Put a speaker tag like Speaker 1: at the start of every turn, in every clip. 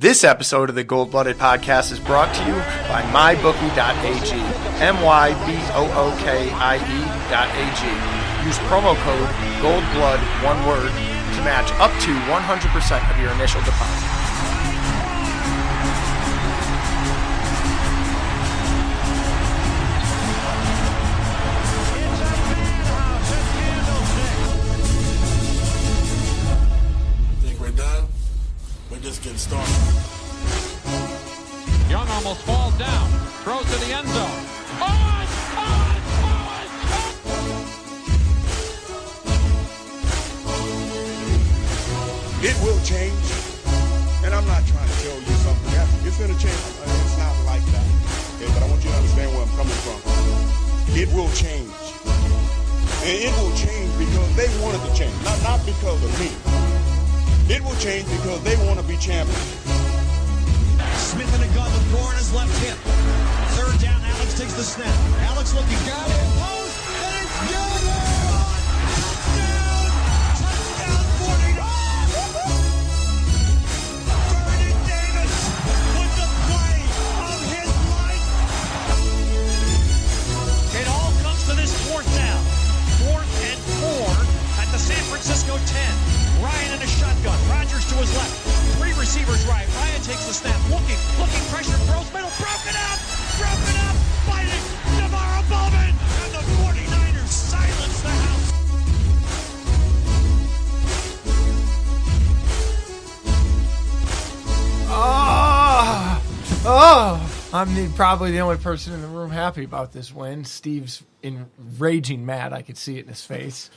Speaker 1: This episode of the Gold Blooded Podcast is brought to you by mybookie.ag, mybookie.ag. Use promo code GOLDBLOOD, one word, to match up to 100% of your initial deposit.
Speaker 2: Think we're done? We're just getting started.
Speaker 3: Young almost falls down, throws to the end zone.
Speaker 2: It will change, and I'm not trying to tell you something. It's going to change. It's not like that. Okay, but I want you to understand where I'm coming from. It will change. And it will change because they wanted to change, not because of me. It will change because they want to be champions.
Speaker 4: Smith in a gun, the ball on his left hip. Third down, Alex takes the snap. Alex looking, got it, post, and it's good! Touchdown, 49! Vernon Davis with the play of his life. It all comes to this fourth down. 4th and 4 at the San Francisco 10. Ryan in a shotgun. Rodgers to his left. 3 receivers right. Ryan takes the snap. Looking, pressure, throws middle. Broken up, biting. Navarro Bowman. And the 49ers silence the house.
Speaker 1: I'm probably the only person in the room happy about this win. Steve's raging mad. I could see it in his face.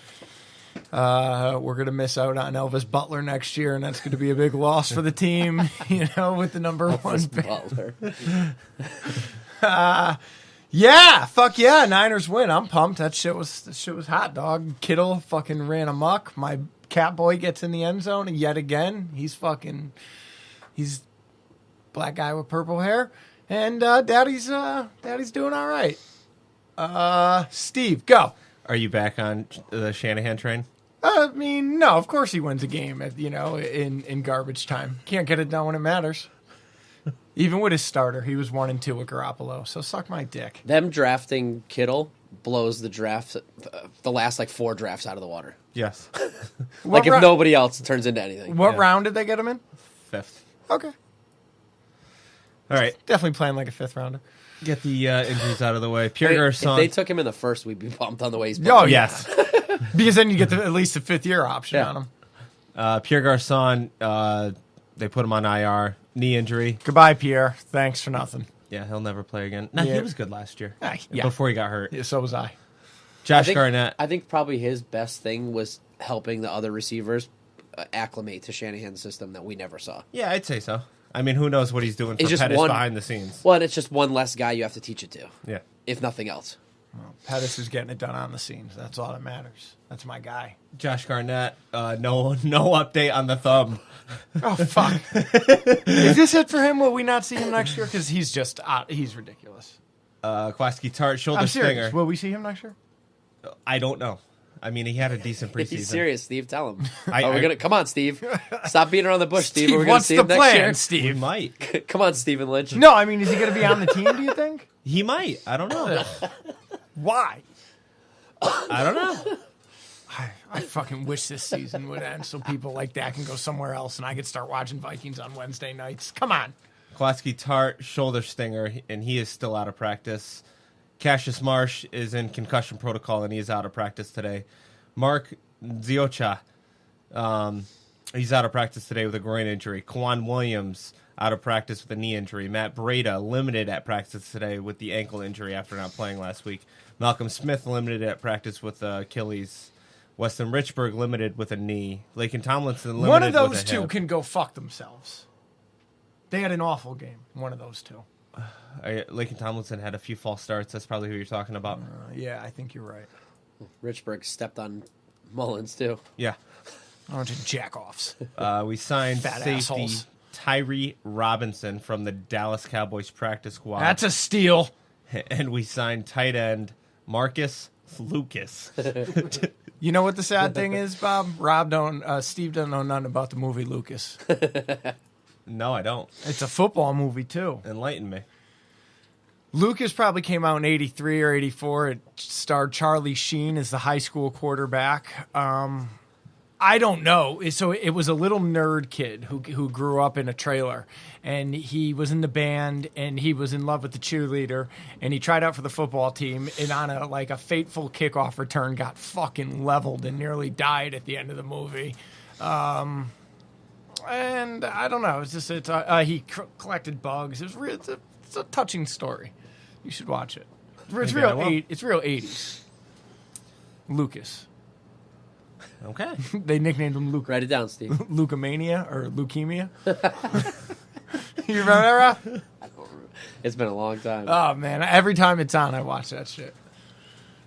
Speaker 1: We're going to miss out on Elvis Butler next year, and that's going to be a big loss for the team, with the number one pick.
Speaker 5: Butler.
Speaker 1: Yeah, fuck yeah, Niners win. I'm pumped. That shit was hot, dog. Kittle fucking ran amok. My cat boy gets in the end zone, and yet again, he's black guy with purple hair, and daddy's doing all right. Steve, go.
Speaker 6: Are you back on the Shanahan train?
Speaker 1: I mean, no, of course he wins a game, in garbage time. Can't get it done when it matters. Even with his starter, he was 1-2 with Garoppolo, so suck my dick.
Speaker 5: Them drafting Kittle blows the draft, the last 4 drafts out of the water.
Speaker 6: Yes.
Speaker 5: If nobody else turns into anything.
Speaker 1: What round did they get him in?
Speaker 6: 5th.
Speaker 1: Okay.
Speaker 6: All right.
Speaker 1: Definitely playing like a 5th rounder.
Speaker 6: Get the injuries out of the way. Pierre Garçon.
Speaker 5: If they took him in the first, we'd be bumped on the way he's
Speaker 1: Oh,
Speaker 5: playing.
Speaker 1: yes. Because then you get at least a 5th-year option on him.
Speaker 6: Pierre Garçon, they put him on IR. Knee injury.
Speaker 1: Goodbye, Pierre. Thanks for nothing.
Speaker 6: Yeah, he'll never play again. No, he was good last year.
Speaker 1: Yeah.
Speaker 6: Before he got hurt.
Speaker 1: Yeah, so was I.
Speaker 6: Josh Garnett.
Speaker 5: I think probably his best thing was helping the other receivers acclimate to Shanahan's system that we never saw.
Speaker 6: Yeah, I'd say so. I mean, who knows what he's doing for Pettis behind the scenes.
Speaker 5: Well, and it's just one less guy you have to teach it to.
Speaker 6: Yeah.
Speaker 5: If nothing else.
Speaker 1: Well, Pettis is getting it done on the scenes. That's all that matters. That's my guy.
Speaker 6: Josh Garnett, no update on the thumb.
Speaker 1: Oh, fuck. Is this it for him? Will we not see him next year? Because he's just, he's ridiculous.
Speaker 6: Kwaski Tart, shoulder
Speaker 1: I'm serious.
Speaker 6: stinger.
Speaker 1: Will we see him next year?
Speaker 6: I don't know. I mean, he had a decent preseason.
Speaker 5: He's serious, Steve. Tell him.
Speaker 6: I-
Speaker 5: Come on, Steve. Stop beating around the bush, Steve.
Speaker 1: Steve,
Speaker 5: Are we going to
Speaker 1: what's
Speaker 5: see
Speaker 1: the
Speaker 5: him next
Speaker 1: plan,
Speaker 5: year?
Speaker 6: We
Speaker 1: Steve?
Speaker 6: might.
Speaker 5: Come on, Stephen Lynch.
Speaker 1: No, I mean, is he going to be on the team, do you think?
Speaker 6: He might. I don't know.
Speaker 1: Why?
Speaker 6: I don't know.
Speaker 1: I fucking wish this season would end so people like that can go somewhere else and I could start watching Vikings on Wednesday nights. Come on.
Speaker 6: Kwaski Tart, shoulder stinger, and he is still out of practice. Cassius Marsh is in concussion protocol, and he is out of practice today. Mark Ziocha, he's out of practice today with a groin injury. Kwan Williams, out of practice with a knee injury. Matt Breda, limited at practice today with the ankle injury after not playing last week. Malcolm Smith, limited at practice with Achilles. Weston Richburg, limited with a knee. Laken Tomlinson, limited with a
Speaker 1: One of those
Speaker 6: hip.
Speaker 1: two can go fuck themselves. They had an awful game, one of those two.
Speaker 6: Laken Tomlinson had a few false starts. That's probably who you're talking about.
Speaker 1: Yeah, I think you're right.
Speaker 5: Richburg stepped on Mullins, too.
Speaker 6: Yeah.
Speaker 1: A bunch of jack-offs.
Speaker 6: We signed
Speaker 1: Fat
Speaker 6: safety
Speaker 1: assholes.
Speaker 6: Tyree Robinson from the Dallas Cowboys practice squad.
Speaker 1: That's a steal.
Speaker 6: And we signed tight end Marcus Lucas.
Speaker 1: You know what the sad thing is, Bob? Steve doesn't know nothing about the movie Lucas.
Speaker 6: No, I don't.
Speaker 1: It's a football movie, too.
Speaker 6: Enlighten me.
Speaker 1: Lucas probably came out in 83 or 84. It starred Charlie Sheen as the high school quarterback. I don't know. So it was a little nerd kid who grew up in a trailer, and he was in the band, and he was in love with the cheerleader, and he tried out for the football team, and on a fateful kickoff return got fucking leveled and nearly died at the end of the movie. And I don't know. He collected bugs. It's a touching story. You should watch it. It's real 80s. Lucas.
Speaker 6: Okay.
Speaker 1: They nicknamed him Luke.
Speaker 5: Write it down, Steve.
Speaker 1: Leukemania or leukemia. You remember that?
Speaker 5: It's been a long time.
Speaker 1: Oh, man. Every time it's on, I watch that shit.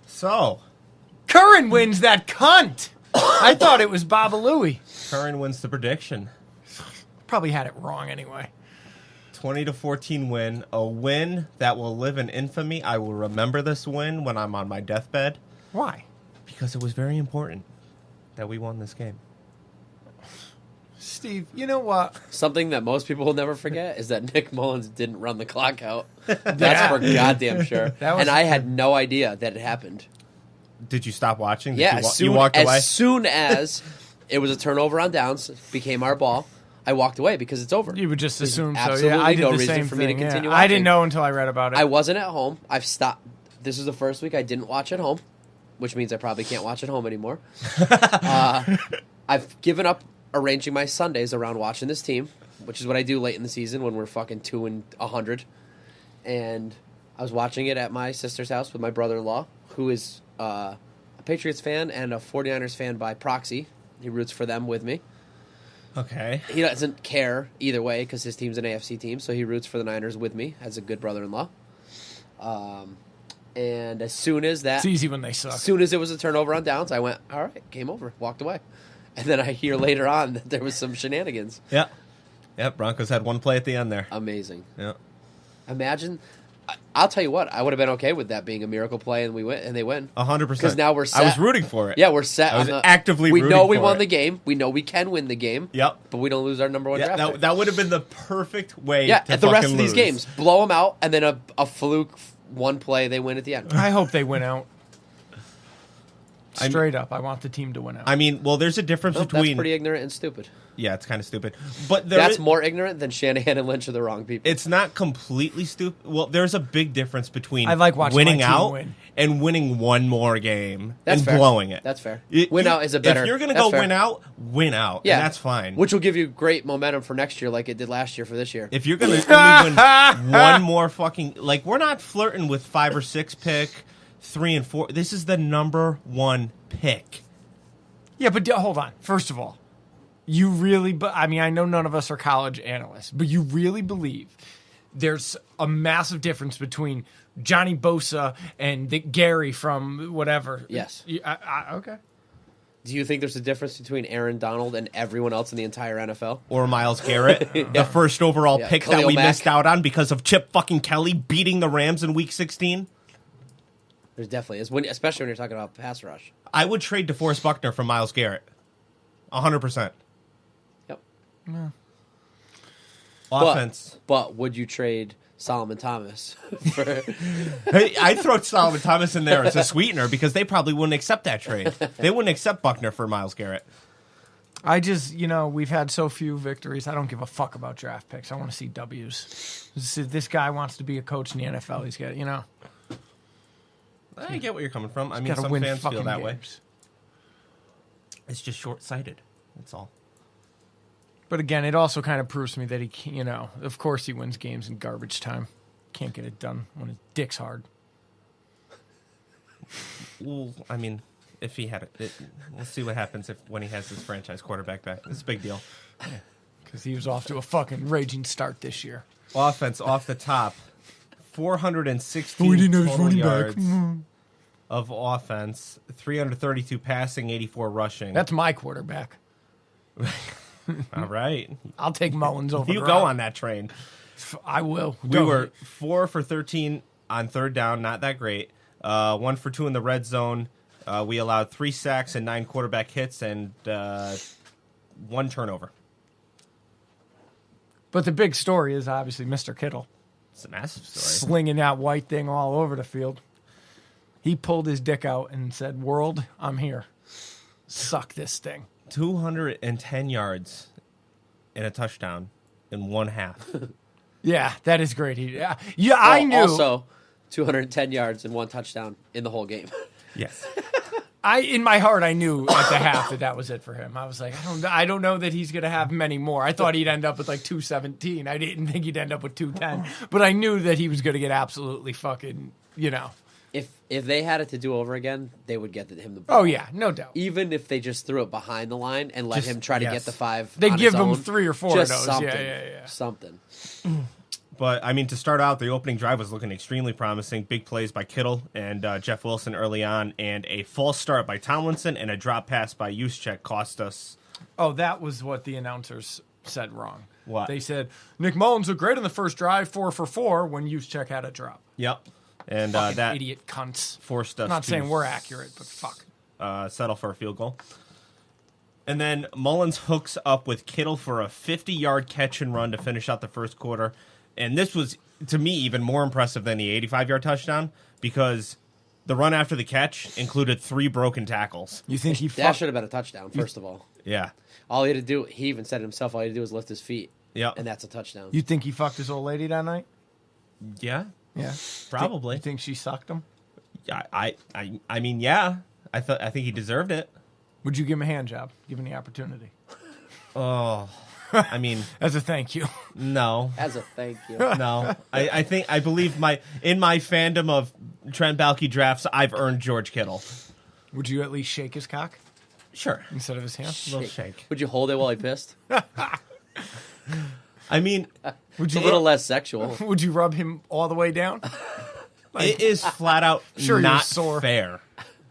Speaker 6: So,
Speaker 1: Curran wins that cunt. I thought it was Babalouie.
Speaker 6: Curran wins the prediction.
Speaker 1: Probably had it wrong anyway.
Speaker 6: 20-14 win. A win that will live in infamy. I will remember this win when I'm on my deathbed.
Speaker 1: Why?
Speaker 6: Because it was very important that we won this game.
Speaker 1: Steve, you know what?
Speaker 5: Something that most people will never forget is that Nick Mullins didn't run the clock out. That's for goddamn sure. And I had no idea that it happened.
Speaker 6: Did you stop watching?
Speaker 5: Yeah,
Speaker 6: you walked away?
Speaker 5: As soon as it was a turnover on downs, became our ball, I walked away because it's over.
Speaker 1: You would just
Speaker 5: There's
Speaker 1: assume so.
Speaker 5: absolutely
Speaker 1: Yeah, I did
Speaker 5: no
Speaker 1: the
Speaker 5: reason
Speaker 1: same
Speaker 5: for
Speaker 1: thing.
Speaker 5: me to continue
Speaker 1: I
Speaker 5: watching.
Speaker 1: didn't know until I read about it.
Speaker 5: I wasn't at home. I've stopped. This is the first week I didn't watch at home, which means I probably can't watch at home anymore. I've given up arranging my Sundays around watching this team, which is what I do late in the season when we're fucking 2-100. And I was watching it at my sister's house with my brother-in-law, who is a Patriots fan and a 49ers fan by proxy. He roots for them with me.
Speaker 6: Okay.
Speaker 5: He doesn't care either way because his team's an AFC team, so he roots for the Niners with me as a good brother-in-law. And as soon as that...
Speaker 1: It's easy when they suck.
Speaker 5: As soon as it was a turnover on downs, I went, all right, game over, walked away. And then I hear later on that there was some shenanigans.
Speaker 6: Yeah. Yep, Broncos had one play at the end there.
Speaker 5: Amazing.
Speaker 6: Yeah.
Speaker 5: Imagine... I'll tell you what, I would have been okay with that being a miracle play and they win.
Speaker 6: 100%.
Speaker 5: Because now we're set.
Speaker 6: I was rooting for it.
Speaker 5: Yeah, we're set.
Speaker 6: I was
Speaker 5: on
Speaker 6: actively
Speaker 5: we
Speaker 6: rooting
Speaker 5: know we
Speaker 6: for
Speaker 5: won
Speaker 6: it.
Speaker 5: the game. We know we can win the game.
Speaker 6: Yep.
Speaker 5: But we don't lose our number one
Speaker 6: Yeah,
Speaker 5: draft pick.
Speaker 6: that would have been the perfect way
Speaker 5: Yeah,
Speaker 6: to
Speaker 5: at the rest of
Speaker 6: fucking
Speaker 5: these
Speaker 6: lose.
Speaker 5: games, blow them out, and then a fluke one play they win at the end.
Speaker 1: I hope they win out. Straight up, I want the team to win out.
Speaker 6: I mean, well, there's a difference
Speaker 5: Nope,
Speaker 6: between...
Speaker 5: that's pretty ignorant and stupid.
Speaker 6: Yeah, it's kind of stupid. But
Speaker 5: That's more ignorant than Shanahan and Lynch are the wrong people.
Speaker 6: It's not completely stupid. Well, there's a big difference between
Speaker 1: I like watching
Speaker 6: winning
Speaker 1: my team
Speaker 6: out
Speaker 1: win.
Speaker 6: and winning one more game
Speaker 5: That's
Speaker 6: and
Speaker 5: fair.
Speaker 6: blowing it.
Speaker 5: That's fair. Win out is a better...
Speaker 6: If you're going to
Speaker 5: that's
Speaker 6: go
Speaker 5: fair.
Speaker 6: win out,
Speaker 5: Yeah.
Speaker 6: and that's fine.
Speaker 5: Which will give you great momentum for next year like it did last year for this year.
Speaker 6: If you're going to only win one more fucking... Like, we're not flirting with 5 or 6 pick, 3 and 4. This is the number 1 pick.
Speaker 1: Yeah, but hold on. First of all, you really, I mean, I know none of us are college analysts, but you really believe there's a massive difference between Johnny Bosa and Gary from whatever?
Speaker 5: Yes.
Speaker 1: Okay.
Speaker 5: Do you think there's a difference between Aaron Donald and everyone else in the entire NFL?
Speaker 6: Or Myles Garrett, the first overall
Speaker 5: Yeah,
Speaker 6: pick that
Speaker 5: Khalil
Speaker 6: we
Speaker 5: Mack.
Speaker 6: missed out on because of Chip fucking Kelly beating the Rams in Week 16?
Speaker 5: There's definitely is, especially when you're talking about pass rush.
Speaker 6: I would trade DeForest Buckner for Myles Garrett. 100%.
Speaker 5: Yep.
Speaker 6: Offense.
Speaker 5: But would you trade Solomon Thomas for...
Speaker 6: Hey, I'd throw Solomon Thomas in there as a sweetener because they probably wouldn't accept that trade. They wouldn't accept Buckner for Myles Garrett.
Speaker 1: I just, we've had so few victories. I don't give a fuck about draft picks. I want to see W's. This guy wants to be a coach in the NFL. He's got,
Speaker 6: I get where you're coming from. I mean,
Speaker 1: got to
Speaker 6: some
Speaker 1: win
Speaker 6: fans feel
Speaker 1: fucking
Speaker 6: that way.
Speaker 1: games.
Speaker 6: It's just short-sighted. That's all.
Speaker 1: But again, it also kind of proves to me that he, of course he wins games in garbage time. Can't get it done when his dick's hard.
Speaker 6: Well, I mean, if he had it, we'll see what happens when he has his franchise quarterback back. It's a big deal.
Speaker 1: Because he was off to a fucking raging start this year.
Speaker 6: Offense off the top, 416 total yards of offense, 332 passing, 84 rushing.
Speaker 1: That's my quarterback.
Speaker 6: All right.
Speaker 1: I'll take Mullins over.
Speaker 6: You
Speaker 1: Gronk.
Speaker 6: go on that train.
Speaker 1: I will.
Speaker 6: We were 4 for 13 on third down, not that great. 1 for 2 in the red zone. We allowed 3 sacks and 9 quarterback hits and 1 turnover.
Speaker 1: But the big story is obviously Mr. Kittle
Speaker 6: It's a massive story.
Speaker 1: slinging that white thing all over the field. He pulled his dick out and said, "World, I'm here. Suck this thing."
Speaker 6: 210 yards and a touchdown in one half.
Speaker 1: Yeah, that is great. I knew.
Speaker 5: Also, 210 yards and 1 touchdown in the whole game.
Speaker 6: Yes.
Speaker 1: In my heart, I knew at the half that was it for him. I was like, I don't know that he's going to have many more. I thought he'd end up with like 217. I didn't think he'd end up with 210. But I knew that he was going to get absolutely fucking,
Speaker 5: If they had it to do over again, they would get him the ball.
Speaker 1: Oh, yeah, no doubt.
Speaker 5: Even if they just threw it behind the line and let him try to get the 5
Speaker 1: They
Speaker 5: on
Speaker 1: give
Speaker 5: his
Speaker 1: him
Speaker 5: own,
Speaker 1: 3 or 4
Speaker 5: just
Speaker 1: of those.
Speaker 5: Something,
Speaker 1: Yeah.
Speaker 5: Something.
Speaker 6: But, I mean, to start out, the opening drive was looking extremely promising. Big plays by Kittle and Jeff Wilson early on, and a false start by Tomlinson and a drop pass by Juszczyk cost us.
Speaker 1: Oh, that was what the announcers said wrong.
Speaker 6: What?
Speaker 1: They said, Nick Mullins looked great in the first drive, 4 for 4, when Juszczyk had a drop.
Speaker 6: Yep. And
Speaker 1: Fucking
Speaker 6: that
Speaker 1: idiot cunts.
Speaker 6: forced us
Speaker 1: I'm not
Speaker 6: to
Speaker 1: saying we're accurate, but fuck.
Speaker 6: settle for a field goal. And then Mullins hooks up with Kittle for a 50-yard catch and run to finish out the first quarter. And this was, to me, even more impressive than the 85-yard touchdown because the run after the catch included 3 broken tackles.
Speaker 1: You think he
Speaker 5: That should have been a touchdown, first of all.
Speaker 6: Yeah.
Speaker 5: All he had to do, he even said it himself, all he had to do was lift his feet.
Speaker 6: Yep.
Speaker 5: And that's a touchdown.
Speaker 1: You think he fucked his old lady that night?
Speaker 6: Yeah.
Speaker 1: Yeah.
Speaker 6: Probably.
Speaker 1: You think she sucked him?
Speaker 6: I mean, yeah. I think he deserved it.
Speaker 1: Would you give him a hand job, given the opportunity?
Speaker 6: Oh, I mean,
Speaker 1: As a thank you.
Speaker 6: no.
Speaker 5: As a thank you.
Speaker 6: No, I believe in my fandom of Trent Baalke drafts, I've earned George Kittle.
Speaker 1: Would you at least shake his cock
Speaker 6: Sure,
Speaker 1: instead of his hand?
Speaker 6: a little shake.
Speaker 5: Would you hold it while he pissed?
Speaker 6: I mean,
Speaker 1: Would
Speaker 5: It's
Speaker 1: you
Speaker 5: a little less sexual.
Speaker 1: Would you rub him all the way down?
Speaker 6: it is flat out
Speaker 1: Sure, you're
Speaker 6: not
Speaker 1: sore.
Speaker 6: fair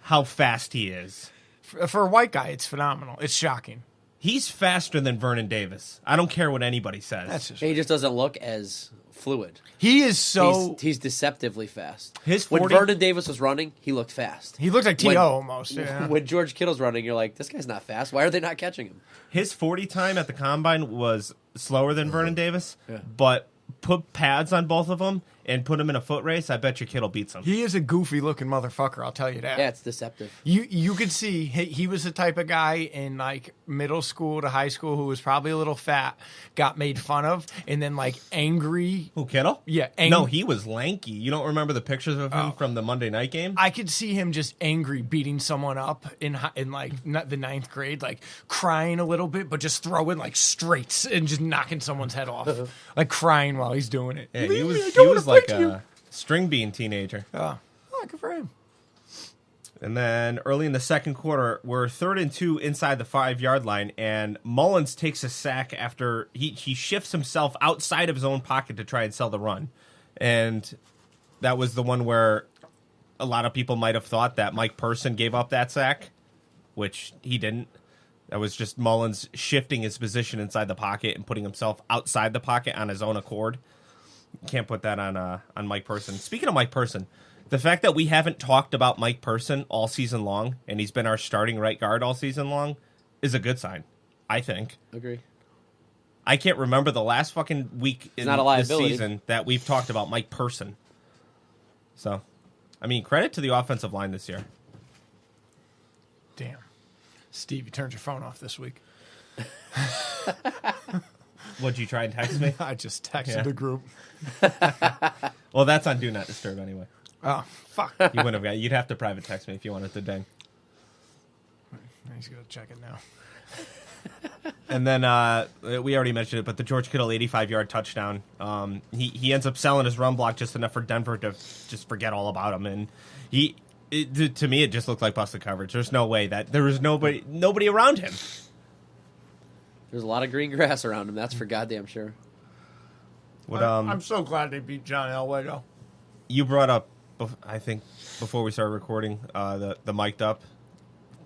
Speaker 6: how fast he is.
Speaker 1: For a white guy, it's phenomenal. It's shocking.
Speaker 6: He's faster than Vernon Davis. I don't care what anybody says.
Speaker 1: That's just.
Speaker 5: He just doesn't look as fluid.
Speaker 1: He is so.
Speaker 5: He's deceptively fast.
Speaker 6: His
Speaker 5: When
Speaker 6: 40
Speaker 5: Vernon Davis was running, he looked fast.
Speaker 1: He looked like
Speaker 5: When-
Speaker 1: T.O. almost. Yeah.
Speaker 5: When George Kittle's running, you're like, this guy's not fast. Why are they not catching him?
Speaker 6: His 40 time at the combine was slower than Vernon Davis,
Speaker 5: Yeah.
Speaker 6: but put pads on both of them and put him in a foot race, I bet you Kittle beats him.
Speaker 1: He is a goofy looking motherfucker. I'll tell you that.
Speaker 5: Yeah, it's deceptive.
Speaker 1: You could see he was the type of guy in like middle school to high school who was probably a little fat, got made fun of, and then like angry.
Speaker 6: Who, Kittle?
Speaker 1: Yeah,
Speaker 6: No, he was lanky. You don't remember the pictures of him
Speaker 1: Oh.
Speaker 6: from the Monday night game?
Speaker 1: I could see him just angry, beating someone up in like not the 9th grade, like crying a little bit, but just throwing like straights and just knocking someone's head off, like crying while he's doing it.
Speaker 6: Yeah,
Speaker 1: Leave
Speaker 6: he
Speaker 1: me,
Speaker 6: was
Speaker 1: I
Speaker 6: he
Speaker 1: don't
Speaker 6: was
Speaker 1: wanna
Speaker 6: like
Speaker 1: fight you.
Speaker 6: a string bean teenager.
Speaker 1: Oh, good for him.
Speaker 6: And then early in the second quarter, we're 3rd and 2 inside the 5-yard line, and Mullins takes a sack after he shifts himself outside of his own pocket to try and sell the run. And that was the one where a lot of people might have thought that Mike Person gave up that sack, which he didn't. That was just Mullins shifting his position inside the pocket and putting himself outside the pocket on his own accord. Can't put that on Mike Person. Speaking of Mike Person, the fact that we haven't talked about Mike Person all season long, and he's been our starting right guard all season long, is a good sign, I think.
Speaker 5: Agree.
Speaker 6: I can't remember the last fucking week in
Speaker 5: not a
Speaker 6: the
Speaker 5: liability.
Speaker 6: season that we've talked about Mike Person. So, I mean, credit to the offensive line this year.
Speaker 1: Damn, Steve, you turned your phone off this week.
Speaker 6: Would you try and text me?
Speaker 1: I just texted
Speaker 6: Yeah.
Speaker 1: the group.
Speaker 6: Well, that's on Do Not Disturb anyway.
Speaker 1: Oh fuck,
Speaker 6: You wouldn't have got. You'd have to private text me if you wanted to ding.
Speaker 1: he's gonna check it now.
Speaker 6: And then we already mentioned it, but the George Kittle 85-yard touchdown. He ends up selling his run block just enough for Denver to just forget all about him. And to me, it just looked like busted coverage. There's no way that there was nobody around him.
Speaker 5: There's a lot of green grass around him. That's for goddamn sure.
Speaker 6: What
Speaker 1: I'm so glad they beat John Elway though.
Speaker 6: you brought up, I think before we started recording, the mic'd up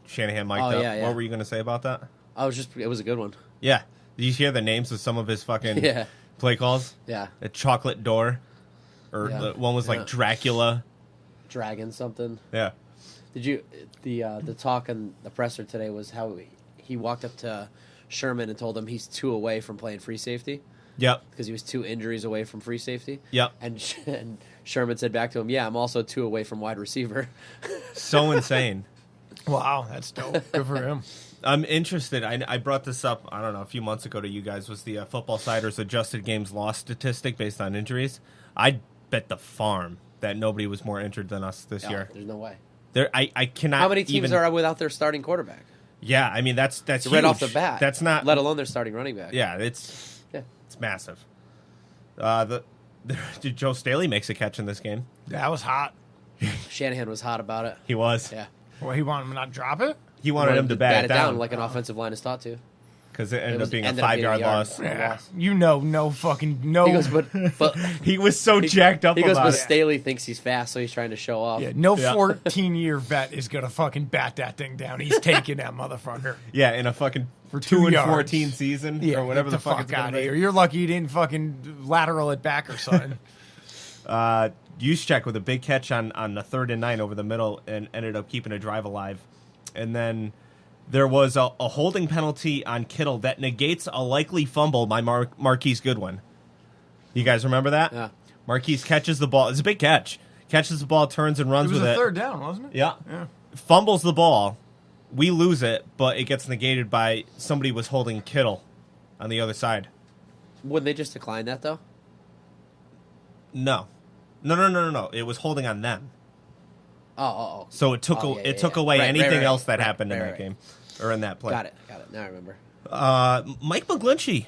Speaker 6: Shanahan mic'd up.
Speaker 5: Yeah.
Speaker 6: What were you going to say about that?
Speaker 5: It was a good one.
Speaker 6: Yeah. Did you hear the names of some of his fucking
Speaker 5: Yeah.
Speaker 6: play calls?
Speaker 5: Yeah.
Speaker 6: A chocolate door, or
Speaker 5: Yeah.
Speaker 6: the one was like
Speaker 5: Yeah.
Speaker 6: Dracula.
Speaker 5: Dragon something.
Speaker 6: Yeah.
Speaker 5: Did you the talk in the presser today was how he walked up to Sherman and told him he's 2 away from playing free safety,
Speaker 6: Yep.
Speaker 5: because he was 2 injuries away from free safety.
Speaker 6: Yep.
Speaker 5: And Sherman said back to him, "Yeah, I'm also 2 away from wide receiver."
Speaker 6: So insane.
Speaker 1: Wow, that's dope. Good for him.
Speaker 6: I'm interested. I brought this up, I don't know, a few months ago to you guys, was the Football Siders adjusted games lost statistic based on injuries. I bet the farm that nobody was more injured than us this
Speaker 5: No,
Speaker 6: year.
Speaker 5: there's no way.
Speaker 6: I cannot.
Speaker 5: How many teams
Speaker 6: even,
Speaker 5: are without their starting quarterback?
Speaker 6: Yeah, I mean that's
Speaker 5: Right
Speaker 6: huge.
Speaker 5: off the bat.
Speaker 6: That's not.
Speaker 5: let alone their starting running back.
Speaker 6: Yeah, it's
Speaker 5: Yeah.
Speaker 6: massive. Did Joe Staley makes a catch in this game?
Speaker 1: That was hot.
Speaker 5: Shanahan was hot about it.
Speaker 6: He was.
Speaker 5: Yeah.
Speaker 1: Well, he wanted him to not drop it?
Speaker 6: He wanted him to bat it down
Speaker 5: like an offensive line is taught to.
Speaker 6: because it ended up being a
Speaker 5: ended up being
Speaker 6: 5-yard
Speaker 5: a yard.
Speaker 6: loss.
Speaker 5: Yeah. Loss.
Speaker 1: You know, no fucking, no.
Speaker 5: He goes, but
Speaker 6: He was so jacked up
Speaker 5: he goes,
Speaker 6: about
Speaker 5: but
Speaker 6: it.
Speaker 5: Staley thinks he's fast, so he's trying to show off.
Speaker 1: Yeah, no
Speaker 6: Yeah.
Speaker 1: 14-year vet is going to fucking bat that thing down. He's taking that motherfucker.
Speaker 6: Yeah, in a fucking
Speaker 1: For
Speaker 6: 2 and
Speaker 1: yards.
Speaker 6: 14 season
Speaker 1: Yeah,
Speaker 6: or whatever
Speaker 1: get
Speaker 6: the fuck it's
Speaker 1: out
Speaker 6: gonna
Speaker 1: of
Speaker 6: be.
Speaker 1: here. You're lucky you didn't fucking lateral it back or something.
Speaker 6: Juszczyk with a big catch on the 3rd and 9 over the middle and ended up keeping a drive alive. And then there was a holding penalty on Kittle that negates a likely fumble by Marquise Goodwin. You guys remember that?
Speaker 5: Yeah.
Speaker 6: Marquise catches the ball. It's a big catch. Catches the ball, turns and
Speaker 1: It
Speaker 6: runs
Speaker 1: was
Speaker 6: with
Speaker 1: a
Speaker 6: it.
Speaker 1: 3rd down, wasn't it?
Speaker 6: Yeah.
Speaker 1: Yeah.
Speaker 6: Fumbles the ball. We lose it, but it gets negated by somebody was holding Kittle on the other side.
Speaker 5: Wouldn't they just decline that, though?
Speaker 6: No. It was holding on them.
Speaker 5: Oh.
Speaker 6: So it took
Speaker 5: Oh, yeah,
Speaker 6: took
Speaker 5: yeah.
Speaker 6: away
Speaker 5: Right,
Speaker 6: anything
Speaker 5: right,
Speaker 6: else that
Speaker 5: right,
Speaker 6: happened in
Speaker 5: right,
Speaker 6: that
Speaker 5: right.
Speaker 6: game or in that play.
Speaker 5: Got it. Now I remember.
Speaker 6: Mike McGlinchey,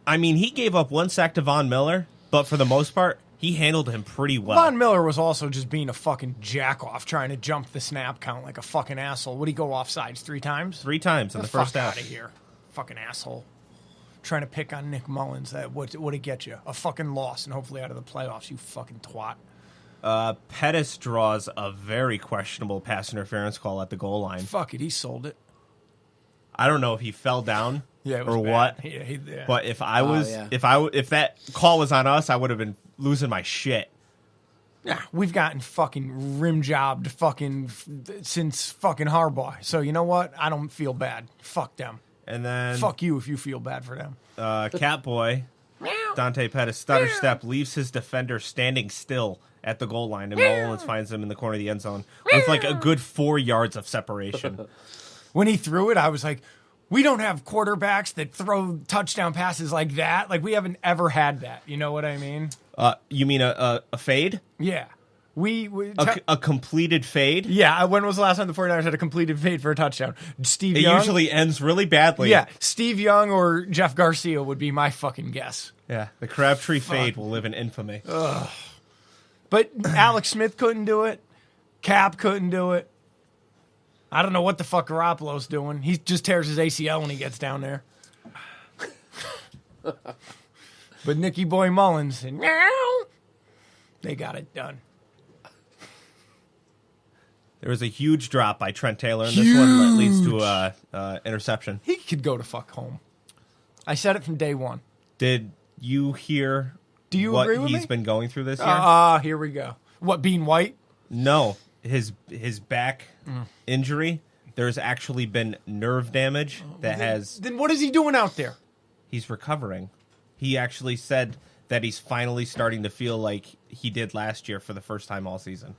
Speaker 6: I mean, he gave up 1 sack to Von Miller, but for the most part, he handled him pretty well.
Speaker 1: Von Miller was also just being a fucking jack-off, trying to jump the snap count like a fucking asshole. Would he go off sides 3 times?
Speaker 6: 3 times in the first
Speaker 1: fuck
Speaker 6: half.
Speaker 1: out of here. Fucking asshole. Trying to pick on Nick Mullins. What'd it get you? A fucking loss, and hopefully out of the playoffs, you fucking twat.
Speaker 6: Pettis draws a very questionable pass interference call at the goal line.
Speaker 1: Fuck it, he sold it.
Speaker 6: I don't know if he fell down
Speaker 1: Yeah, it was
Speaker 6: or
Speaker 1: bad.
Speaker 6: what.
Speaker 1: Yeah.
Speaker 6: But if I was,
Speaker 5: yeah.
Speaker 6: if that call was on us, I would have been losing my shit.
Speaker 1: Yeah, we've gotten fucking rim jobbed since fucking Harbaugh. So you know what? I don't feel bad. Fuck them.
Speaker 6: And then
Speaker 1: Fuck you if you feel bad for them.
Speaker 6: Catboy, Dante Pettis stutter step leaves his defender standing still at the goal line, and Mullins finds him in the corner of the end zone with like a good 4 yards of separation.
Speaker 1: When he threw it, I was like, we don't have quarterbacks that throw touchdown passes like that. Like, we haven't ever had that. You know what I mean?
Speaker 6: You mean a fade?
Speaker 1: Yeah.
Speaker 6: A completed fade?
Speaker 1: Yeah, when was the last time the 49ers had a completed fade for a touchdown? Steve
Speaker 6: It
Speaker 1: Young?
Speaker 6: usually ends really badly.
Speaker 1: Yeah, Steve Young or Jeff Garcia would be my fucking guess.
Speaker 6: Yeah, the Crabtree fade will live in infamy.
Speaker 1: But Alex Smith couldn't do it. Cap couldn't do it. I don't know what the fuck Garoppolo's doing. He just tears his ACL when he gets down there. But Nicky Boy Mullins and they got it done.
Speaker 6: There was a huge drop by Trent Taylor, and this one that leads to a interception.
Speaker 1: He could go to fuck home. I said it from day one.
Speaker 6: Did you hear
Speaker 1: Do you
Speaker 6: what
Speaker 1: agree with
Speaker 6: he's
Speaker 1: me?
Speaker 6: been going through this year?
Speaker 1: Here we go. What, being white?
Speaker 6: No, his back injury. There's actually been nerve damage that has.
Speaker 1: Then what is he doing out there?
Speaker 6: He's recovering. He actually said that he's finally starting to feel like he did last year for the first time all season.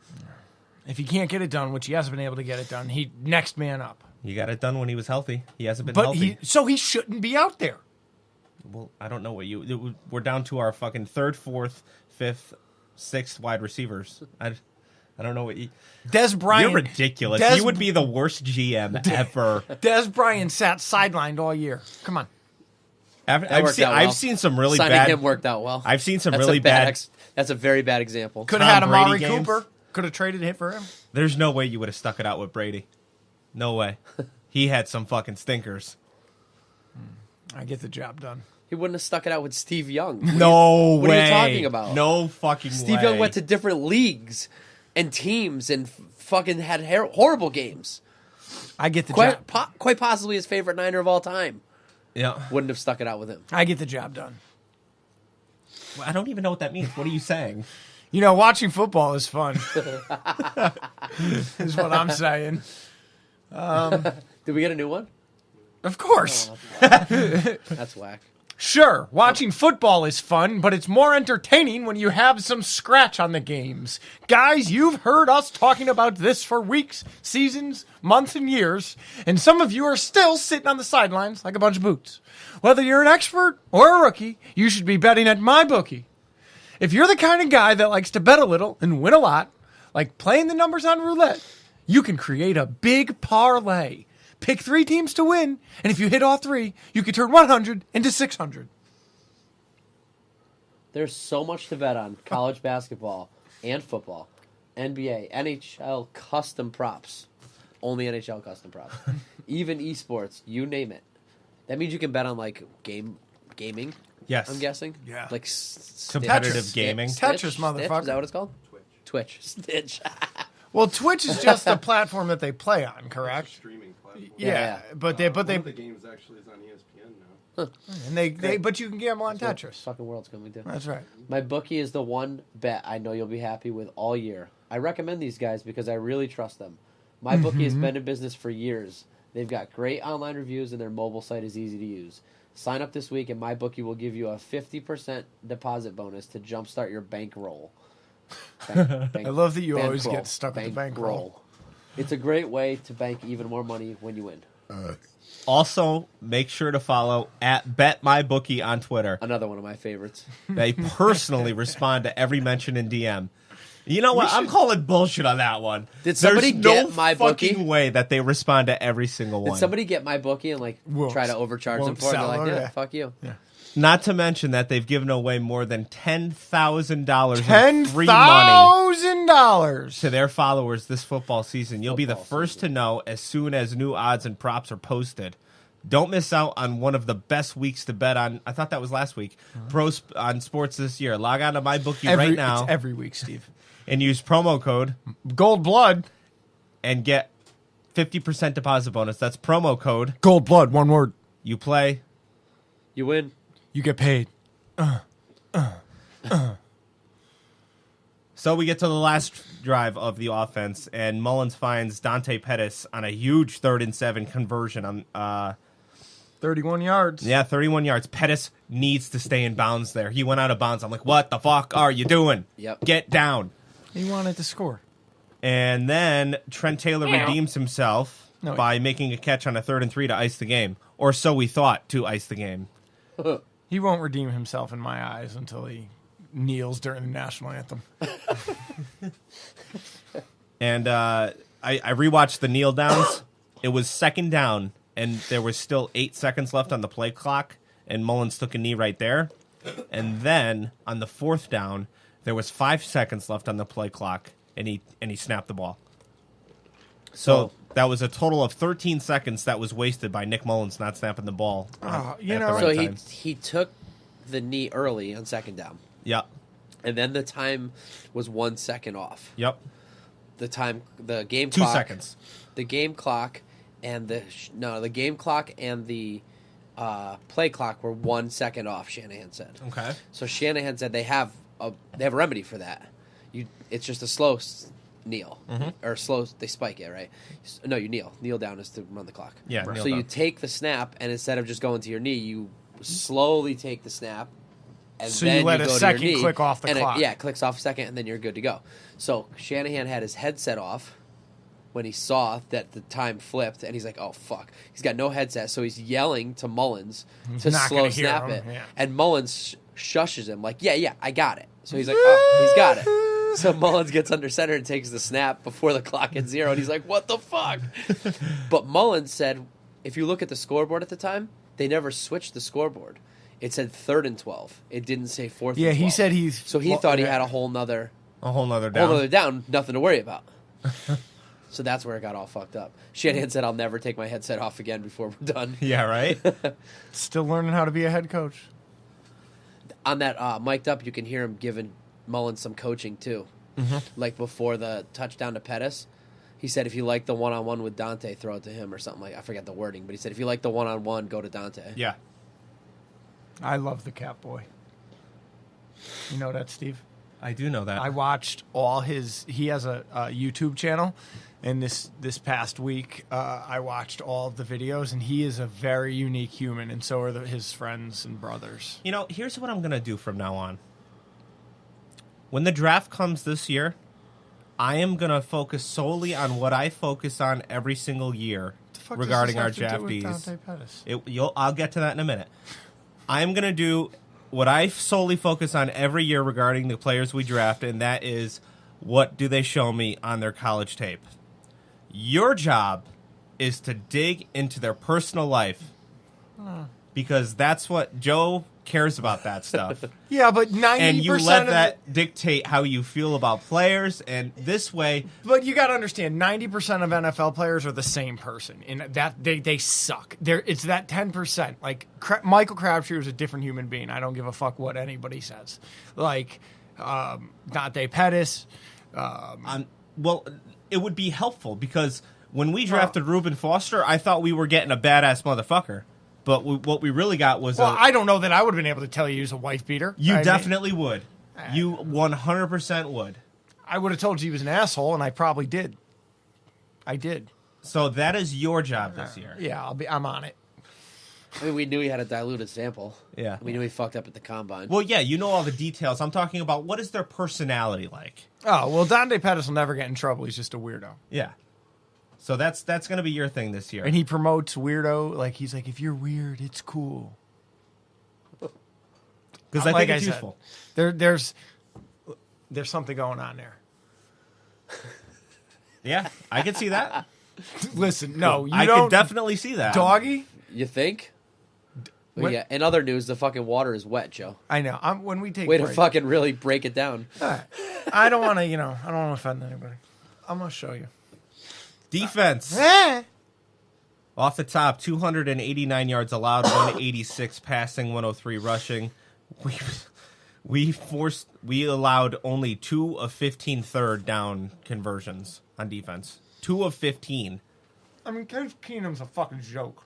Speaker 1: If he can't get it done, which he hasn't been able to get it done, he next man up.
Speaker 6: He got it done when he was healthy. He hasn't been
Speaker 1: But
Speaker 6: healthy.
Speaker 1: he shouldn't be out there.
Speaker 6: Well, I don't know what we're down to our fucking 3rd, 4th, 5th, 6th wide receivers. I don't know what you.
Speaker 1: Des Bryant.
Speaker 6: You're ridiculous.
Speaker 1: Des-
Speaker 6: You would be the worst GM ever.
Speaker 1: Des Bryant sat sidelined all year. Come on.
Speaker 6: I've seen some really
Speaker 5: Signing
Speaker 6: bad.
Speaker 5: him worked out well.
Speaker 6: I've seen some
Speaker 5: That's
Speaker 6: really
Speaker 5: a bad.
Speaker 6: bad.
Speaker 5: That's a very bad example.
Speaker 1: Could have had
Speaker 6: Tom Brady
Speaker 1: Amari
Speaker 6: games.
Speaker 1: Cooper. Could have traded him for him.
Speaker 6: There's no way you would have stuck it out with Brady. No way. He had some fucking stinkers.
Speaker 1: I get the job done.
Speaker 5: He wouldn't have stuck it out with Steve Young.
Speaker 6: No
Speaker 5: what
Speaker 6: way.
Speaker 5: are you talking about?
Speaker 6: No fucking
Speaker 5: Steve
Speaker 6: way.
Speaker 5: Young went to different leagues and teams and fucking had horrible games.
Speaker 1: I get the job.
Speaker 5: Quite possibly his favorite Niner of all time.
Speaker 6: Yeah.
Speaker 5: Wouldn't have stuck it out with him.
Speaker 1: I get the job done.
Speaker 6: Well, I don't even know what that means. What are you saying?
Speaker 1: You know, watching football is fun. Is what I'm saying.
Speaker 5: Did we get a new one?
Speaker 1: Of course.
Speaker 5: That's whack.
Speaker 1: Sure, watching football is fun, but it's more entertaining when you have some scratch on the games. Guys, you've heard us talking about this for weeks, seasons, months, and years, and some of you are still sitting on the sidelines like a bunch of boots. Whether you're an expert or a rookie, you should be betting at MyBookie. If you're the kind of guy that likes to bet a little and win a lot, like playing the numbers on roulette, you can create a big parlay. Pick 3 teams to win, and if you hit all 3, you can turn 100 into 600.
Speaker 5: There's so much to bet on college basketball and football, NBA, NHL custom props. Only NHL custom props. Even esports, you name it. That means you can bet on like gaming.
Speaker 6: Yes.
Speaker 5: I'm guessing.
Speaker 1: Yeah.
Speaker 5: Like
Speaker 6: Competitive gaming.
Speaker 1: Tetris, motherfucker.
Speaker 5: Is that what it's called? Twitch. Stitch.
Speaker 1: Well, Twitch is just a platform that they play on, correct?
Speaker 7: Streaming platform.
Speaker 1: Yeah, but
Speaker 7: One of the games actually is on ESPN now.
Speaker 1: and but you can gamble on Tetris.
Speaker 5: Fucking world's coming to.
Speaker 1: That's right.
Speaker 5: My bookie is the one bet I know you'll be happy with all year. I recommend these guys because I really trust them. My bookie has been in business for years. They've got great online reviews and their mobile site is easy to use. Sign up this week and my bookie will give you a 50% deposit bonus to jumpstart your bankroll.
Speaker 1: I love that you always
Speaker 5: Bankroll.
Speaker 1: get stuck with the bankroll.
Speaker 5: It's a great way to bank even more money when you win.
Speaker 6: Also, make sure to follow at BetMyBookie on Twitter.
Speaker 5: Another one of my favorites.
Speaker 6: They personally respond to every mention in DM. You know what? I'm calling bullshit on that one.
Speaker 5: Did somebody
Speaker 6: There's
Speaker 5: get
Speaker 6: no
Speaker 5: my bookie?
Speaker 6: fucking way that they respond to every single one.
Speaker 5: Did somebody get my bookie and try to overcharge them
Speaker 1: won't
Speaker 5: for it? And
Speaker 1: sell
Speaker 5: they're like,
Speaker 1: it,
Speaker 5: yeah,
Speaker 1: yeah.
Speaker 5: fuck you.
Speaker 1: Yeah.
Speaker 6: Not to mention that they've given away more than $10,000 in free money
Speaker 1: $10,000
Speaker 6: to their followers this football season. You'll be the
Speaker 5: Football
Speaker 6: first to know as soon as new odds and props are posted. Don't miss out on one of the best weeks to bet on. I thought that was last week. On sports this year. Log on to MyBookie right now
Speaker 1: It's every week, Steve.
Speaker 6: and use promo code
Speaker 1: Gold Blood.
Speaker 6: and get 50% deposit bonus. That's promo code.
Speaker 1: Gold Blood, one word.
Speaker 6: You play.
Speaker 5: You win.
Speaker 1: You get paid.
Speaker 6: So we get to the last drive of the offense, and Mullins finds Dante Pettis on a huge 3rd and 7 conversion on
Speaker 1: 31 yards.
Speaker 6: 31 yards. Pettis needs to stay in bounds there. He went out of bounds. I'm like, what the fuck are you doing?
Speaker 5: Yep.
Speaker 6: Get down.
Speaker 1: He wanted to score.
Speaker 6: And then Trent Taylor redeems himself
Speaker 1: No,
Speaker 6: by making a catch on a 3rd and 3 to ice the game. Or so we thought, to ice the game.
Speaker 1: He won't redeem himself in my eyes until he kneels during the national anthem.
Speaker 6: And I rewatched the kneel downs. It was 2nd down, and there was still 8 seconds left on the play clock, and Mullins took a knee right there. And then on the 4th down, there was 5 seconds left on the play clock, and he snapped the ball. So that was a total of 13 seconds that was wasted by Nick Mullins not snapping the ball.
Speaker 5: So he took the knee early on 2nd down.
Speaker 6: Yep.
Speaker 5: And then the time was 1 second off.
Speaker 6: Yep.
Speaker 5: The game
Speaker 6: 2
Speaker 5: clock.
Speaker 6: seconds.
Speaker 5: The game clock and the game clock and the play clock were 1 second off. Shanahan said.
Speaker 6: Okay.
Speaker 5: So Shanahan said they have a remedy for that. It's just a slow kneel or slow. They spike it, right? No, you kneel down is to run the clock.
Speaker 6: Yeah.
Speaker 5: So you take the snap, and instead of just going to your knee, you slowly take the snap. And
Speaker 1: So
Speaker 5: then
Speaker 1: you let
Speaker 5: go
Speaker 1: a
Speaker 5: to your
Speaker 1: second
Speaker 5: knee,
Speaker 1: click off the
Speaker 5: and
Speaker 1: clock.
Speaker 5: It clicks off a second, and then you're good to go. So Shanahan had his headset off when he saw that the time flipped, and he's like, "Oh fuck!" He's got no headset, so he's yelling to Mullins to
Speaker 1: not
Speaker 5: slow
Speaker 1: gonna hear
Speaker 5: snap
Speaker 1: him,
Speaker 5: it,
Speaker 1: yeah.
Speaker 5: and Mullins shushes him like, "Yeah, I got it." So he's like, "Oh, he's got it." So Mullins gets under center and takes the snap before the clock hits 0, and he's like, "What the fuck?" But Mullins said, if you look at the scoreboard at the time, they never switched the scoreboard. It said 3rd and 12. It didn't say 4th.
Speaker 1: Yeah,
Speaker 5: and 12.
Speaker 1: he said
Speaker 5: So he thought he had a whole nother
Speaker 6: down.
Speaker 5: down, nothing to worry about. So that's where it got all fucked up. Shanahan said, "I'll never take my headset off again before we're done."
Speaker 6: Yeah, right?
Speaker 1: Still learning how to be a head coach.
Speaker 5: On that mic'd up, you can hear him giving Mullins some coaching too. Like before the touchdown to Pettis, he said, "If you like the one-on-one with Dante, throw it to him," or something like. I forget the wording, but he said, "If you like the one-on-one, go to Dante."
Speaker 6: Yeah.
Speaker 1: I love the Cat Boy. You know that, Steve?
Speaker 6: I do know that.
Speaker 1: I watched all his. He has a YouTube channel, and this past week I watched all of the videos, and he is a very unique human, and so are his friends and brothers.
Speaker 6: You know, here's what I'm gonna do from now on. When the draft comes this year, I am gonna focus solely on what I focus on every single year regarding our draftees. I'll get to that in a minute. I'm gonna do what I solely focus on every year regarding the players we draft, and that is what do they show me on their college tape. Your job is to dig into their personal life because that's what Joe cares about, that stuff.
Speaker 1: Yeah, but 90%
Speaker 6: and you let that dictate how you feel about players, and this way.
Speaker 1: But you got to understand, 90% of NFL players are the same person, and that they suck. It's that 10%. Like Michael Crabtree is a different human being. I don't give a fuck what anybody says. Like Dante Pettis.
Speaker 6: Well, it would be helpful because when we drafted Reuben Foster, I thought we were getting a badass motherfucker. But what we really got was
Speaker 1: I don't know that I would have been able to tell you he was a wife beater.
Speaker 6: You definitely would. You 100% would.
Speaker 1: I would have told you he was an asshole, and I probably did. I did.
Speaker 6: So that is your job this year.
Speaker 1: Yeah, I'm on it.
Speaker 5: I mean, we knew he had a diluted sample.
Speaker 6: Yeah.
Speaker 5: We knew he fucked up at the combine.
Speaker 6: Well, yeah, you know all the details. I'm talking about what is their personality like.
Speaker 1: Oh, well, Dante Pettis will never get in trouble. He's just a weirdo.
Speaker 6: Yeah. So that's going to be your thing this year.
Speaker 1: And he promotes weirdo. Like, he's like, if you're weird, it's cool.
Speaker 6: Because I think it's useful.
Speaker 1: There's something going on there.
Speaker 6: Yeah, I can see that.
Speaker 1: Listen, no, you
Speaker 6: I
Speaker 1: don't.
Speaker 6: can definitely see that.
Speaker 1: Doggy?
Speaker 5: You think?
Speaker 1: What?
Speaker 5: Yeah. In other news, the fucking water is wet, Joe.
Speaker 1: I know. When we take
Speaker 5: Way
Speaker 1: break,
Speaker 5: to fucking really break it down.
Speaker 1: All right. I don't want to, I don't want to offend anybody. I'm going to show you.
Speaker 6: Defense. Off the top, 289 yards allowed, 186 passing, 103 rushing. We allowed only 2 of 15 third down conversions on defense. 2 of 15.
Speaker 1: I mean, Case Keenum's a fucking joke.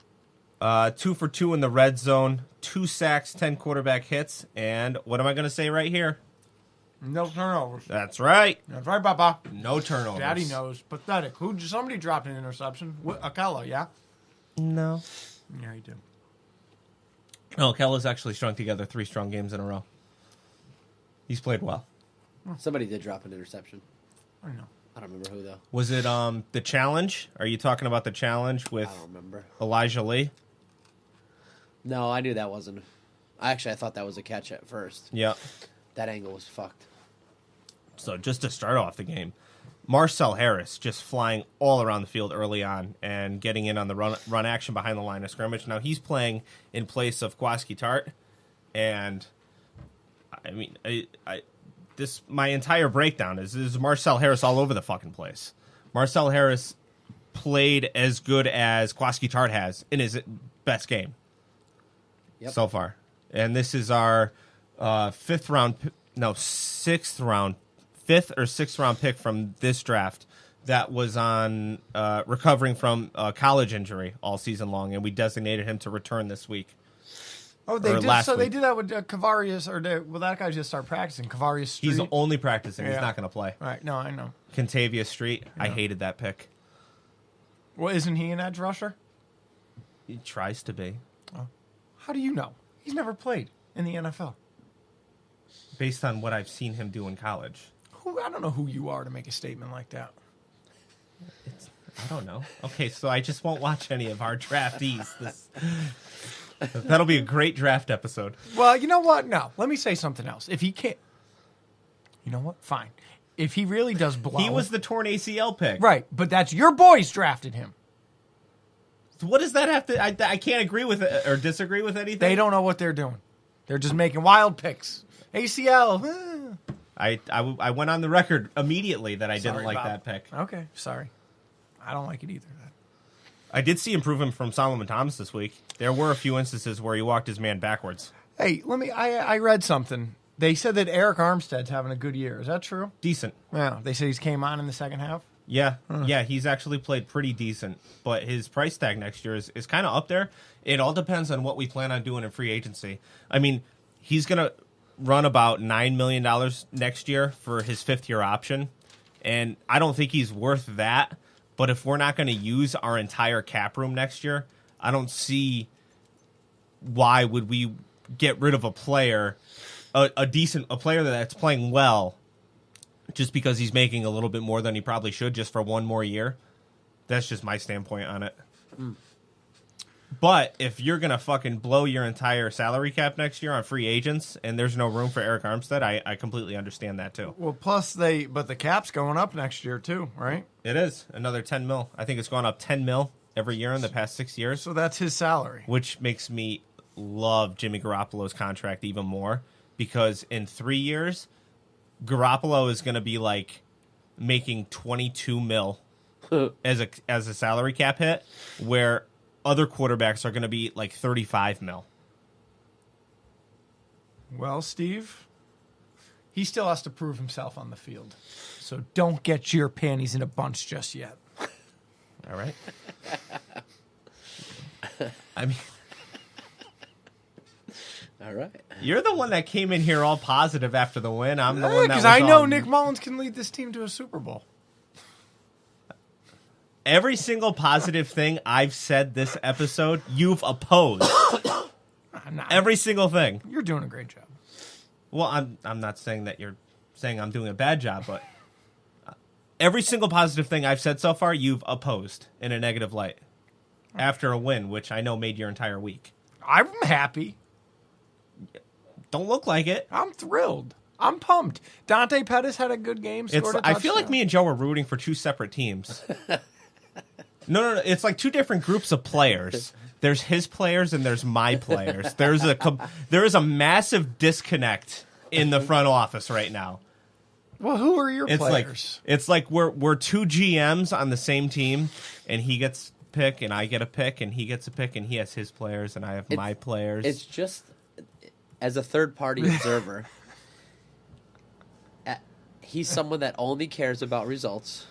Speaker 6: 2 for 2 in the red zone, 2 sacks, 10 quarterback hits, and what am I going to say right here?
Speaker 1: No turnovers.
Speaker 6: That's right.
Speaker 1: That's right, Papa.
Speaker 6: No turnovers.
Speaker 1: Daddy knows. Pathetic. Somebody dropped an interception. Akella, yeah?
Speaker 6: No.
Speaker 1: Yeah, he did.
Speaker 6: No, Kella's actually strung together 3 strong games in a row. He's played well.
Speaker 5: Somebody did drop an interception.
Speaker 1: I know.
Speaker 5: I don't remember who, though.
Speaker 6: Was it the challenge? Are you talking about the challenge with
Speaker 5: I don't remember.
Speaker 6: Elijah Lee?
Speaker 5: No, I knew that wasn't. I thought that was a catch at first.
Speaker 6: Yeah.
Speaker 5: That angle was fucked.
Speaker 6: So just to start off the game, Marcel Harris just flying all around the field early on and getting in on the run action behind the line of scrimmage. Now he's playing in place of Kwaski Tart, and I mean, my entire breakdown is Marcel Harris all over the fucking place. Marcel Harris played as good as Kwaski Tart has in his best game so far, and this is our 5th or 6th round pick from this draft that was on recovering from a college injury all season long, and we designated him to return this week.
Speaker 1: Oh, they did. So they did that with Kavarius, that guy just started practicing. Kavarius Street.
Speaker 6: He's only practicing.
Speaker 1: Yeah.
Speaker 6: He's not going to play.
Speaker 1: Right. No, I know.
Speaker 6: Contavious Street. Yeah. I hated that pick.
Speaker 1: Well, isn't he an edge rusher?
Speaker 6: He tries to be.
Speaker 1: Oh. How do you know? He's never played in the NFL.
Speaker 6: Based on what I've seen him do in college.
Speaker 1: I don't know who you are to make a statement like that.
Speaker 6: I don't know. Okay, so I just won't watch any of our draftees. That'll be a great draft episode.
Speaker 1: Well, you know what? No. Let me say something else. If he can't... You know what? Fine. If he really does blow...
Speaker 6: He was the torn ACL pick.
Speaker 1: Right, but that's your boys drafted him.
Speaker 6: So what does that have to... I can't agree with it or disagree with anything.
Speaker 1: They don't know what they're doing. They're just making wild picks. ACL.
Speaker 6: I went on the record immediately that I didn't like that pick.
Speaker 1: Okay, sorry. I don't like it either.
Speaker 6: I did see improvement from Solomon Thomas this week. There were a few instances where he walked his man backwards.
Speaker 1: Hey, I read something. They said that Eric Armstead's having a good year. Is that true?
Speaker 6: Decent.
Speaker 1: Yeah. They said he came on in the second half?
Speaker 6: Yeah. Yeah, he's actually played pretty decent. But his price tag next year is kind of up there. It all depends on what we plan on doing in free agency. I mean, he's going to... run about $9 million next year for his fifth-year option, and I don't think he's worth that. But if we're not going to use our entire cap room next year, I don't see why would we get rid of a player, a player that's playing well, just because he's making a little bit more than he probably should just for one more year. That's just my standpoint on it. But if you're going to fucking blow your entire salary cap next year on free agents and there's no room for Eric Armstead, I completely understand that too.
Speaker 1: Well, plus but the cap's going up next year too, right?
Speaker 6: It is another 10 mil. I think it's gone up 10 mil every year in the past 6 years.
Speaker 1: So that's his salary.
Speaker 6: Which makes me love Jimmy Garoppolo's contract even more, because in 3 years, Garoppolo is going to be like making 22 mil as a salary cap hit, where other quarterbacks are going to be like 35 mil.
Speaker 1: Well, Steve, he still has to prove himself on the field. So don't get your panties in a bunch just yet.
Speaker 6: All right. I mean,
Speaker 5: All right.
Speaker 6: you're the one that came in here all positive after the win. I'm the one that
Speaker 1: Because
Speaker 6: was
Speaker 1: I know
Speaker 6: all-
Speaker 1: Nick Mullins can lead this team to a Super Bowl.
Speaker 6: Every single positive thing I've said this episode, you've opposed. Every single thing.
Speaker 1: You're doing a great job.
Speaker 6: Well, I'm not saying that you're saying I'm doing a bad job, but every single positive thing I've said so far, you've opposed in a negative light after a win, which I know made your entire week.
Speaker 1: I'm happy.
Speaker 6: Don't look like it.
Speaker 1: I'm thrilled. I'm pumped. Dante Pettis had a good game. Scored a
Speaker 6: I feel like
Speaker 1: touchdown.
Speaker 6: me and Joe are rooting for two separate teams. No. It's like two different groups of players. There's his players and there's my players. There is a massive disconnect in the front office right now.
Speaker 1: Well, who are your
Speaker 6: It's
Speaker 1: players?
Speaker 6: like we're two GMs on the same team, and he gets a pick and I get a pick, and he gets a pick and he has his players and I have my players.
Speaker 5: It's just, as a third-party observer, he's someone that only cares about results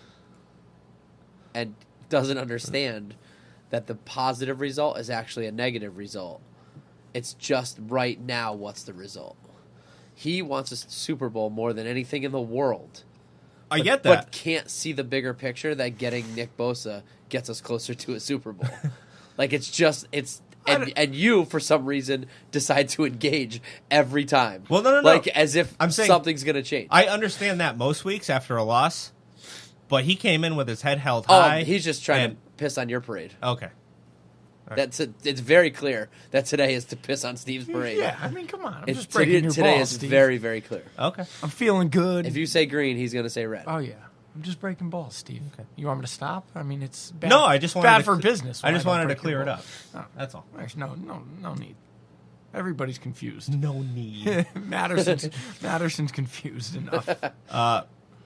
Speaker 5: and doesn't understand that the positive result is actually a negative result. It's just right now what's the result. He wants a Super Bowl more than anything in the world.
Speaker 6: I get that.
Speaker 5: But can't see the bigger picture that getting Nick Bosa gets us closer to a Super Bowl. And you, for some reason, decide to engage every time.
Speaker 6: Well, no.
Speaker 5: Like as if
Speaker 6: I'm saying
Speaker 5: something's going to change.
Speaker 6: I understand that most weeks after a loss, but he came in with his head held
Speaker 5: Oh,
Speaker 6: high.
Speaker 5: he's just trying to piss on your parade.
Speaker 6: Okay.
Speaker 5: It's very clear that today is to piss on Steve's parade.
Speaker 1: Yeah, I mean, come on. I'm just breaking your
Speaker 5: today
Speaker 1: balls,
Speaker 5: is
Speaker 1: Steve.
Speaker 5: very, very clear.
Speaker 6: Okay.
Speaker 1: I'm feeling good.
Speaker 5: If you say green, he's going to say red.
Speaker 1: Oh, yeah. I'm just breaking balls, Steve. Okay. You want me to stop? I mean, it's bad.
Speaker 6: No, I just wanted
Speaker 1: bad
Speaker 6: to
Speaker 1: for business.
Speaker 6: I just
Speaker 1: when
Speaker 6: wanted to
Speaker 1: don't break
Speaker 6: clear
Speaker 1: your
Speaker 6: it up.
Speaker 1: balls. Oh,
Speaker 6: That's all.
Speaker 1: there's no need. Everybody's confused.
Speaker 6: No need.
Speaker 1: Matterson's confused enough.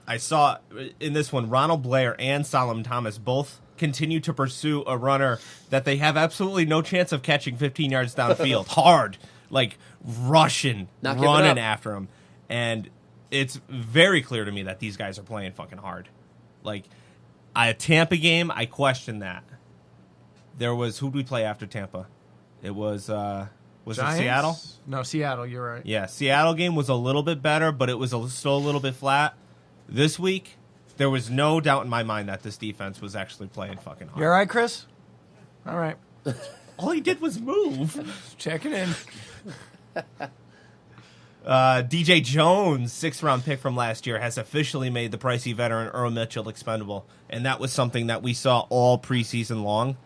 Speaker 6: I saw in this one, Ronald Blair and Solomon Thomas both continue to pursue a runner that they have absolutely no chance of catching 15 yards downfield. Hard, like rushing,
Speaker 5: Not giving
Speaker 6: running
Speaker 5: up.
Speaker 6: after him. And it's very clear to me that these guys are playing fucking hard. Like, a Tampa game, I question that. There was, who did we play after Tampa? It was it
Speaker 1: Giants?
Speaker 6: Seattle?
Speaker 1: No, Seattle. You're right.
Speaker 6: Yeah, Seattle game was a little bit better, but it was still a little bit flat. This week, there was no doubt in my mind that this defense was actually playing fucking hard.
Speaker 1: You all right, Chris? All right.
Speaker 6: All he did was move.
Speaker 1: Checking in.
Speaker 6: DJ Jones, 6th-round pick from last year, has officially made the pricey veteran Earl Mitchell expendable, and that was something that we saw all preseason long.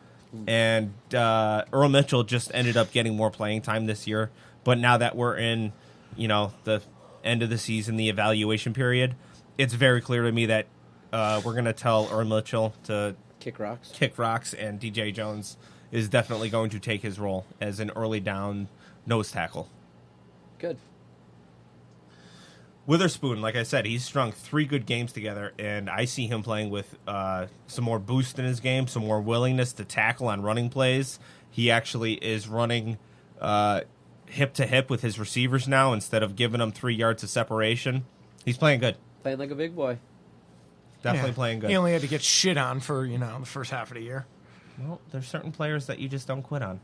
Speaker 6: And Earl Mitchell just ended up getting more playing time this year. But now that we're in, the end of the season, the evaluation period, it's very clear to me that we're going to tell Earl Mitchell to
Speaker 5: Kick rocks.
Speaker 6: and DJ Jones is definitely going to take his role as an early down nose tackle.
Speaker 5: Good.
Speaker 6: Witherspoon, like I said, he's strung 3 good games together, and I see him playing with some more boost in his game, some more willingness to tackle on running plays. He actually is running hip to hip with his receivers now instead of giving them 3 yards of separation. He's playing good.
Speaker 5: Playing like a big boy.
Speaker 6: Definitely
Speaker 1: Yeah.
Speaker 6: playing good.
Speaker 1: He only had to get shit on for, the first half of the year.
Speaker 6: Well, there's certain players that you just don't quit on.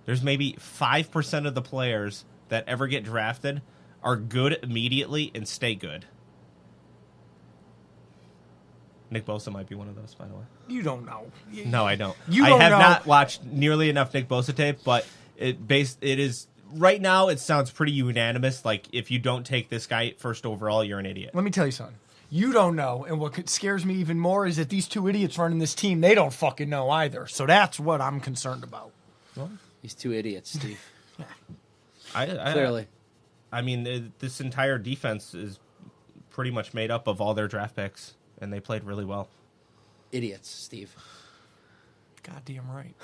Speaker 6: There's maybe 5% of the players that ever get drafted are good immediately and stay good. Nick Bosa might be one of those, by the way.
Speaker 1: You don't know.
Speaker 6: No, I don't.
Speaker 1: You
Speaker 6: I
Speaker 1: don't
Speaker 6: have
Speaker 1: know.
Speaker 6: not watched nearly enough Nick Bosa tape, but it is right now. It sounds pretty unanimous. Like if you don't take this guy first overall, you're an idiot.
Speaker 1: Let me tell you something. You don't know, and what scares me even more is that these two idiots running this team, they don't fucking know either. So that's what I'm concerned about.
Speaker 5: These two idiots, Steve.
Speaker 6: Clearly. I mean, this entire defense is pretty much made up of all their draft picks, and they played really well.
Speaker 5: Idiots, Steve.
Speaker 1: Goddamn right.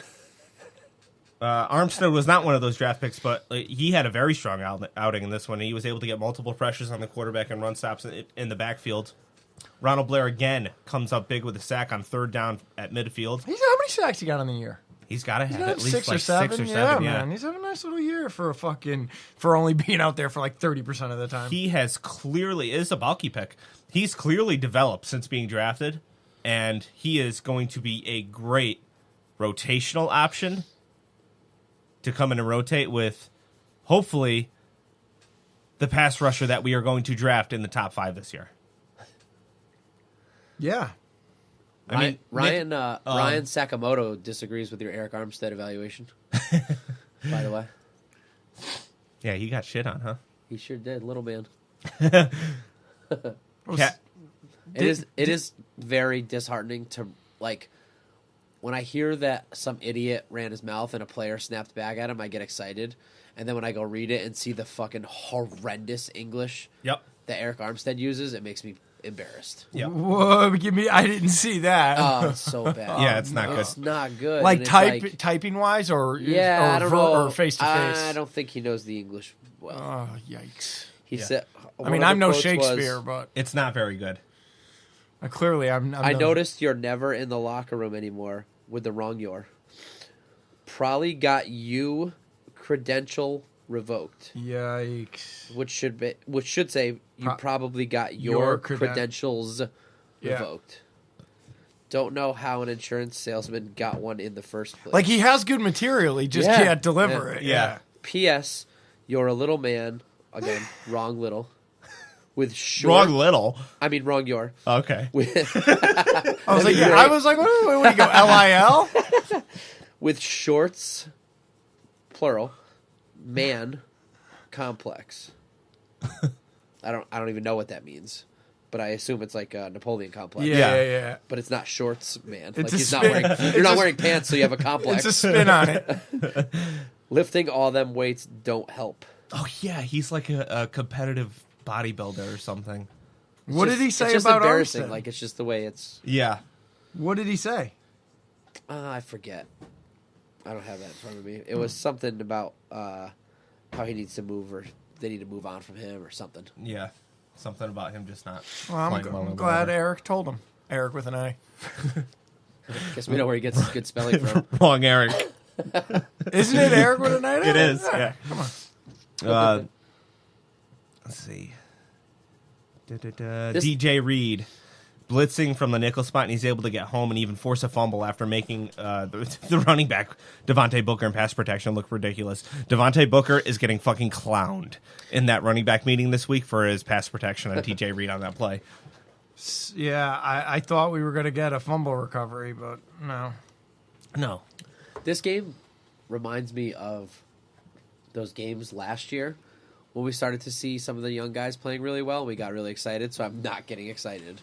Speaker 6: Armstead was not one of those draft picks, but he had a very strong outing in this one. He was able to get multiple pressures on the quarterback and run stops in the backfield. Ronald Blair again comes up big with a sack on third down at midfield.
Speaker 1: How many sacks he got in the year?
Speaker 6: He's got to have
Speaker 1: He's
Speaker 6: at least
Speaker 1: six or
Speaker 6: like
Speaker 1: seven.
Speaker 6: 6 or 7. Yeah,
Speaker 1: man. He's having a nice little year for only being out there for like 30% of the time.
Speaker 6: He has clearly, it is a bulky pick. He's clearly developed since being drafted, and he is going to be a great rotational option to come in and rotate with, hopefully, the pass rusher that we are going to draft in the top 5 this year.
Speaker 1: Yeah.
Speaker 5: I mean, Ryan Sakamoto disagrees with your Eric Armstead evaluation. By the way,
Speaker 6: Yeah, he got shit on, huh?
Speaker 5: he sure did, little man.
Speaker 6: Cat,
Speaker 5: It is very disheartening to like when I hear that some idiot ran his mouth and a player snapped back at him. I get excited, and then when I go read it and see the fucking horrendous English
Speaker 6: Yep.
Speaker 5: that Eric Armstead uses, it makes me embarrassed.
Speaker 6: Yep.
Speaker 1: Whoa, I didn't see that.
Speaker 5: Oh, it's so bad.
Speaker 6: Yeah, it's not good.
Speaker 5: It's not good.
Speaker 1: Like
Speaker 5: And it's
Speaker 1: typing wise, or
Speaker 5: yeah,
Speaker 1: or
Speaker 5: I don't know.
Speaker 1: or face to face.
Speaker 5: I don't think he knows the English well.
Speaker 1: Oh yikes!
Speaker 5: He said.
Speaker 1: I mean, I'm no Shakespeare, but
Speaker 6: It's not very good.
Speaker 1: clearly I'm
Speaker 5: I
Speaker 1: no-
Speaker 5: noticed you're never in the locker room anymore with the wrong your. Probably got you credential revoked,
Speaker 1: Yikes!
Speaker 5: which should say you probably got
Speaker 1: your
Speaker 5: your
Speaker 1: creden-
Speaker 5: credentials
Speaker 1: Yeah.
Speaker 5: revoked. Don't know how an insurance salesman got one in the first place.
Speaker 1: Like he has good material, he just
Speaker 5: Yeah.
Speaker 1: can't deliver
Speaker 5: Yeah.
Speaker 1: it.
Speaker 6: Yeah.
Speaker 5: P.S. You're a little man. Again, wrong little. With short.
Speaker 6: Wrong little.
Speaker 5: I mean, wrong your.
Speaker 6: Okay.
Speaker 5: With,
Speaker 1: I was like,
Speaker 5: Great.
Speaker 1: I was like, what do you go? LIL?
Speaker 5: with shorts, plural, man, complex. I don't even know what that means, but I assume it's like a Napoleon complex.
Speaker 1: Yeah.
Speaker 5: But it's not shorts, man.
Speaker 1: It's
Speaker 5: Like
Speaker 1: a
Speaker 5: he's not
Speaker 1: spin.
Speaker 5: wearing. You're not wearing pants, so you have a complex.
Speaker 1: It's a spin on it.
Speaker 5: Lifting all them weights don't help.
Speaker 6: Oh, yeah, he's like a competitive bodybuilder or something.
Speaker 1: What did he say
Speaker 5: it's just
Speaker 1: about
Speaker 5: embarrassing.
Speaker 1: Armstead?
Speaker 5: Like it's just the way it's.
Speaker 6: Yeah.
Speaker 1: What did he say?
Speaker 5: I forget. I don't have that in front of me. It was something about how he needs to move, or they need to move on from him, or something.
Speaker 6: Yeah. Something about him just not
Speaker 1: Well,
Speaker 6: playing well.
Speaker 1: I'm
Speaker 6: or
Speaker 1: glad
Speaker 6: whatever.
Speaker 1: Eric told him. Eric with an I.
Speaker 5: Guess we know where he gets his good spelling from.
Speaker 6: Wrong, Eric.
Speaker 1: Isn't it Eric with an I?
Speaker 6: It is, yeah.
Speaker 1: Come on.
Speaker 6: Let's see. DJ Reed blitzing from the nickel spot, and he's able to get home and even force a fumble after making the running back, Devontae Booker, in pass protection look ridiculous. Devontae Booker is getting fucking clowned in that running back meeting this week for his pass protection on DJ Reed on that play.
Speaker 1: Yeah, I thought we were going to get a fumble recovery, but no.
Speaker 6: No.
Speaker 5: This game reminds me of those games last year when we started to see some of the young guys playing really well. We got really excited, so I'm not getting excited.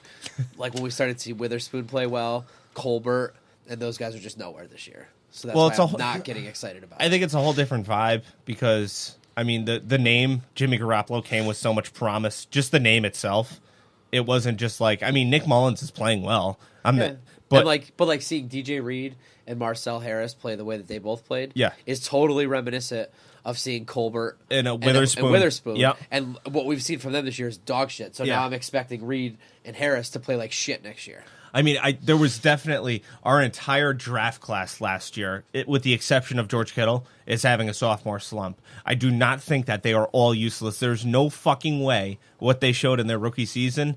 Speaker 5: Like when we started to see Witherspoon play well, Colbert, and those guys are just nowhere this year. So that's why I'm not getting excited about it.
Speaker 6: I think it's a whole different vibe because, I mean, the name Jimmy Garoppolo came with so much promise. Just the name itself. It wasn't just like, I mean, Nick Mullins is playing well.
Speaker 5: But like seeing DJ Reed and Marcel Harris play the way that they both played,
Speaker 6: Yeah.
Speaker 5: is totally reminiscent of seeing Colbert
Speaker 6: And Witherspoon.
Speaker 5: Yep.
Speaker 6: Yep.
Speaker 5: And what we've seen from them this year is dog shit. So
Speaker 6: Yeah.
Speaker 5: now I'm expecting Reed and Harris to play like shit next year.
Speaker 6: I mean, there was definitely our entire draft class last year, with the exception of George Kittle, is having a sophomore slump. I do not think that they are all useless. There's no fucking way what they showed in their rookie season,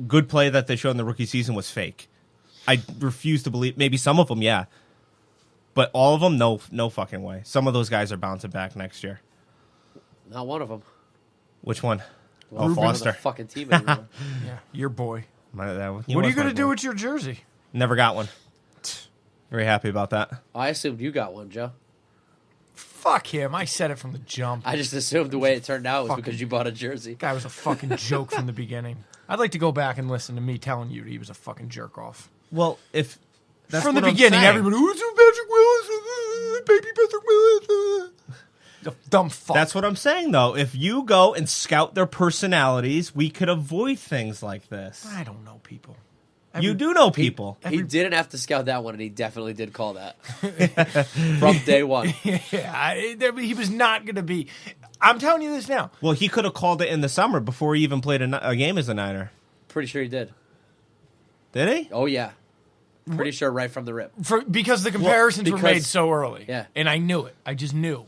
Speaker 6: good play that they showed in the rookie season, was fake. I refuse to believe. Maybe some of them, yeah. But all of them, no fucking way. Some of those guys are bouncing back next year.
Speaker 5: Not one of them.
Speaker 6: Which one?
Speaker 5: Well,
Speaker 6: Oh,
Speaker 5: we're not
Speaker 6: Foster.
Speaker 5: the fucking team anymore.
Speaker 1: Yeah, your boy.
Speaker 6: What
Speaker 1: What are you going to do with your jersey?
Speaker 6: Never got one. Very happy about that.
Speaker 5: I assumed you got one, Joe.
Speaker 1: Fuck him. I said it from the jump.
Speaker 5: I just assumed the way it turned out was
Speaker 1: Fucking-
Speaker 5: because you bought a jersey.
Speaker 1: Guy was a fucking joke from the beginning. I'd like to go back and listen to me telling you he was a fucking jerk off.
Speaker 6: Well, if that's
Speaker 1: From the
Speaker 6: what I'm
Speaker 1: beginning,
Speaker 6: saying.
Speaker 1: everybody, who's Patrick Willis? Baby Patrick Willis. The dumb fuck.
Speaker 6: That's what I'm saying, though. If you go and scout their personalities, we could avoid things like this.
Speaker 1: I don't know people.
Speaker 6: You do know people.
Speaker 5: He didn't have to scout that one, and he definitely did call that from day one.
Speaker 1: He was not going to be. I'm telling you this now.
Speaker 6: Well, he could have called it in the summer before he even played a game as a Niner.
Speaker 5: Pretty sure he did.
Speaker 6: Did he?
Speaker 5: Oh yeah, pretty sure right from the rip.
Speaker 1: Because the comparisons were made so early.
Speaker 5: Yeah.
Speaker 1: And I knew it. I just knew.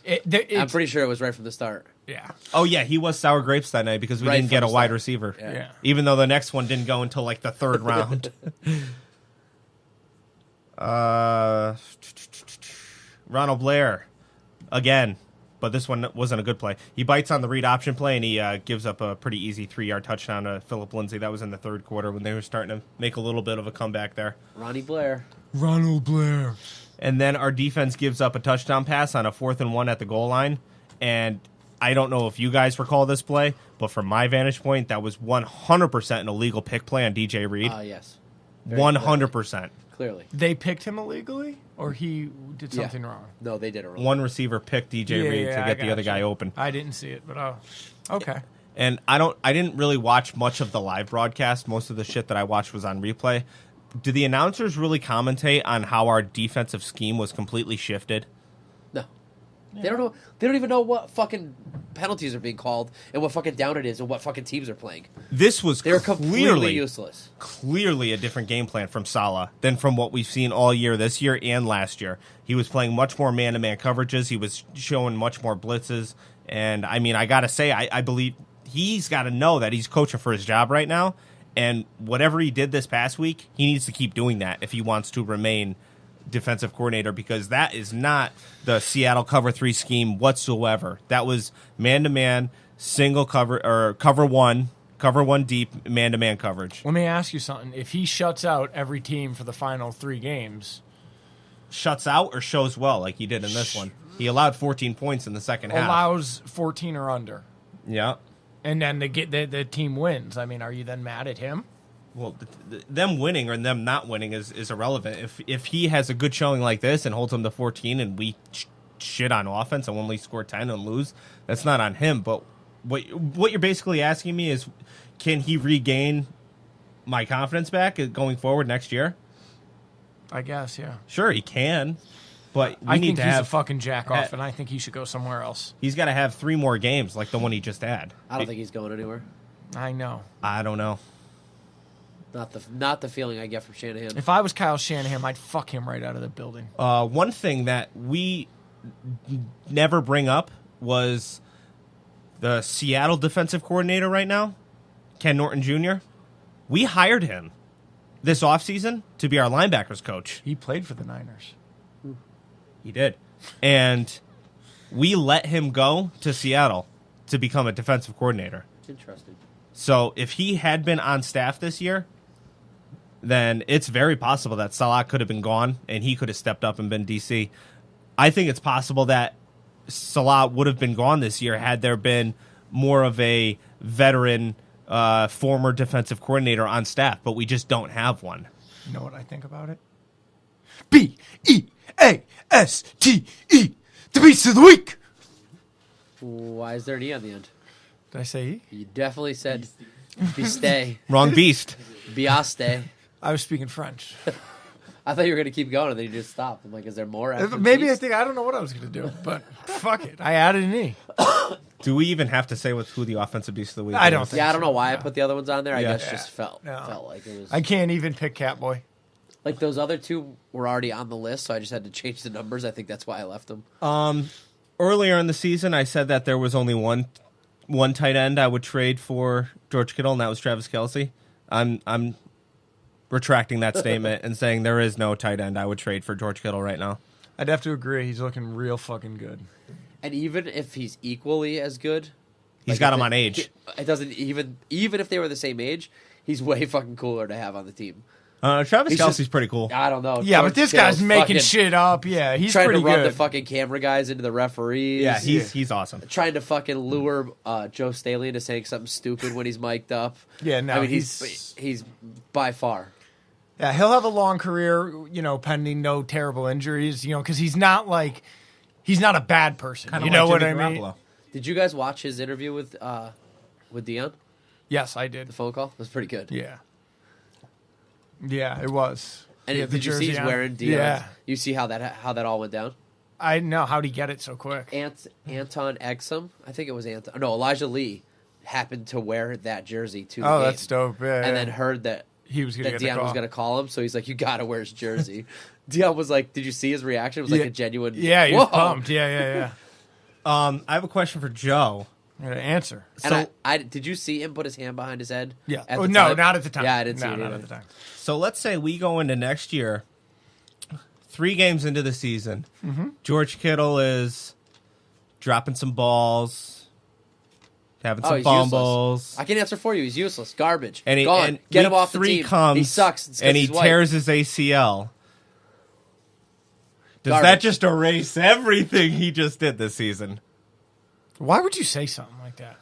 Speaker 5: I'm pretty sure it was right from the start.
Speaker 1: Yeah.
Speaker 6: Oh, yeah, he was sour grapes that night because we
Speaker 5: Right
Speaker 6: didn't get
Speaker 5: from
Speaker 6: a
Speaker 5: the
Speaker 6: wide
Speaker 5: start.
Speaker 6: receiver.
Speaker 5: Yeah.
Speaker 6: Even though the next one didn't go until like the third round. Ronald Blair, again, but this one wasn't a good play. He bites on the read option play, and he gives up a pretty easy 3-yard touchdown to Philip Lindsay. That was in the third quarter when they were starting to make a little bit of a comeback there.
Speaker 5: Ronnie Blair.
Speaker 1: Ronald Blair.
Speaker 6: And then our defense gives up a touchdown pass on a 4th and 1 at the goal line. And I don't know if you guys recall this play, but from my vantage point, that was 100% an illegal pick play on DJ Reed.
Speaker 5: Yes. Very
Speaker 6: 100%.
Speaker 5: Clearly.
Speaker 1: They picked him illegally? Or he did something wrong?
Speaker 5: No, they did it wrong.
Speaker 6: One receiver picked DJ Reed to get the other guy open.
Speaker 1: I didn't see it, but okay.
Speaker 6: And I didn't really watch much of the live broadcast. Most of the shit that I watched was on replay. Do the announcers really commentate on how our defensive scheme was completely shifted?
Speaker 5: No. They don't know. They don't even know what fucking penalties are being called and what fucking down it is and what fucking teams are playing.
Speaker 6: This was
Speaker 5: They're completely useless.
Speaker 6: Clearly a different game plan from Saleh than from what we've seen all year this year and last year. He was playing much more man-to-man coverages. He was showing much more blitzes. And, I mean, I got to say, I believe he's got to know that he's coaching for his job right now. And whatever he did this past week, he needs to keep doing that if he wants to remain defensive coordinator, because that is not the Seattle cover 3 scheme whatsoever. That was man-to-man, single cover, or cover one deep, man-to-man coverage.
Speaker 1: Let me ask you something. If he shuts out every team for the final 3 games...
Speaker 6: Shuts out or shows well like he did in this one? He allowed 14 points in the second half.
Speaker 1: Allows 14 or under.
Speaker 6: Yeah.
Speaker 1: And then the team wins. I mean, are you then mad at him?
Speaker 6: Well, them winning or them not winning is irrelevant. If he has a good showing like this and holds them to 14 and we shit on offense and only score 10 and lose, that's not on him. But what you're basically asking me is, can he regain my confidence back going forward next year?
Speaker 1: I guess, yeah.
Speaker 6: Sure, he can. But
Speaker 1: I think he's a fucking jack off, and I think he should go somewhere else.
Speaker 6: He's got to have 3 more games like the one he just had.
Speaker 5: I don't think he's going anywhere.
Speaker 1: I know.
Speaker 6: I don't know.
Speaker 5: Not the feeling I get from Shanahan.
Speaker 1: If I was Kyle Shanahan, I'd fuck him right out of the building.
Speaker 6: One thing that we never bring up was the Seattle defensive coordinator right now, Ken Norton Jr. We hired him this offseason to be our linebackers coach.
Speaker 1: He played for the Niners.
Speaker 6: He did. And we let him go to Seattle to become a defensive coordinator.
Speaker 5: Interesting.
Speaker 6: So if he had been on staff this year, then it's very possible that Salah could have been gone and he could have stepped up and been DC. I think it's possible that Salah would have been gone this year had there been more of a veteran former defensive coordinator on staff, but we just don't have one.
Speaker 1: You know what I think about it? B-E-A-S-T-E. The Beast of the Week.
Speaker 5: Why is there an E on the end?
Speaker 1: Did I say E?
Speaker 5: You definitely said Biste.
Speaker 6: Wrong beast.
Speaker 5: Biaste.
Speaker 1: I was speaking French.
Speaker 5: I thought you were going to keep going and then you just stopped. I'm like, is there more? after
Speaker 1: Maybe
Speaker 5: beast?
Speaker 1: I don't know what I was going to do, but fuck it. I added an E.
Speaker 6: Do we even have to say who the offensive beast of the week
Speaker 1: I don't
Speaker 6: is?
Speaker 1: think
Speaker 5: Yeah, I don't know why I
Speaker 1: No.
Speaker 5: put the other ones on there. I
Speaker 6: Yeah.
Speaker 5: guess just felt like it was.
Speaker 1: I can't even pick Catboy.
Speaker 5: Like those other 2 were already on the list, so I just had to change the numbers. I think that's why I left them.
Speaker 6: Earlier in the season, I said that there was only one tight end I would trade for George Kittle, and that was Travis Kelce. I'm retracting that statement and saying there is no tight end I would trade for George Kittle right now.
Speaker 1: I'd have to agree. He's looking real fucking good.
Speaker 5: And even if he's equally as good,
Speaker 6: He's got him on age.
Speaker 5: It doesn't even if they were the same age, he's way fucking cooler to have on the team.
Speaker 6: Travis
Speaker 5: He's
Speaker 6: Kelce's
Speaker 5: just-
Speaker 6: pretty cool.
Speaker 5: I don't know.
Speaker 1: Yeah,
Speaker 5: George
Speaker 1: but this
Speaker 5: Kittle's
Speaker 1: guy's making
Speaker 5: fucking
Speaker 1: shit up. Yeah, he's
Speaker 5: trying
Speaker 1: pretty
Speaker 5: to run
Speaker 1: good.
Speaker 5: the fucking camera guys into the referees.
Speaker 6: Yeah, he's awesome.
Speaker 5: Trying to fucking lure Joe Staley into saying something stupid when he's mic'd up.
Speaker 1: Yeah, no,
Speaker 5: I mean he's by far.
Speaker 1: Yeah, he'll have a long career, pending no terrible injuries, because he's not a bad person.
Speaker 6: Kinda
Speaker 1: You know
Speaker 6: like
Speaker 1: what I
Speaker 6: Jimmy
Speaker 1: mean?
Speaker 6: Garoppolo.
Speaker 5: Did you guys watch his interview with Dion?
Speaker 1: Yes, I did.
Speaker 5: The phone call? It was pretty good.
Speaker 1: Yeah. Yeah, it was.
Speaker 5: And
Speaker 1: He had the
Speaker 5: did you see
Speaker 1: jersey
Speaker 5: he's
Speaker 1: on.
Speaker 5: wearing Dion?
Speaker 1: Yeah.
Speaker 5: You see how that all went down?
Speaker 1: I know. How'd he get it so quick?
Speaker 5: Anton Exum, I think it was Anton. No, Elijah Lee happened to wear that jersey to the
Speaker 1: Oh,
Speaker 5: game.
Speaker 1: that's dope. Yeah,
Speaker 5: And
Speaker 1: yeah.
Speaker 5: then heard that
Speaker 1: He was gonna get the
Speaker 5: Dion was
Speaker 1: call.
Speaker 5: going to call him, so he's like, "You got to wear his jersey." Dion was like, "Did you see his reaction? It was like
Speaker 1: Yeah.
Speaker 5: a genuine."
Speaker 1: Yeah, he was
Speaker 5: Whoa.
Speaker 1: pumped. Yeah.
Speaker 6: I have a question for Joe.
Speaker 1: Yeah, answer.
Speaker 5: And I did you see him put his hand behind his head?
Speaker 1: Yeah.
Speaker 5: at
Speaker 1: Oh,
Speaker 5: the
Speaker 1: no,
Speaker 5: time?
Speaker 1: not at the time.
Speaker 5: Yeah, I didn't see
Speaker 1: No,
Speaker 5: it
Speaker 1: not
Speaker 5: either.
Speaker 1: at the time.
Speaker 6: So let's say we go into next year, 3 games into the season.
Speaker 1: Mm-hmm.
Speaker 6: George Kittle is dropping some balls, having
Speaker 5: Oh,
Speaker 6: some
Speaker 5: he's
Speaker 6: fumbles.
Speaker 5: useless. I can answer for you. He's useless. Garbage.
Speaker 6: And he,
Speaker 5: Gone.
Speaker 6: and
Speaker 5: Get
Speaker 6: week
Speaker 5: him off the
Speaker 6: 3
Speaker 5: team.
Speaker 6: comes,
Speaker 5: He sucks. It's 'cause
Speaker 6: and he
Speaker 5: he's white.
Speaker 6: tears his ACL. Does
Speaker 5: Garbage.
Speaker 6: that just erase everything he just did this season?
Speaker 1: Why would you say something like that?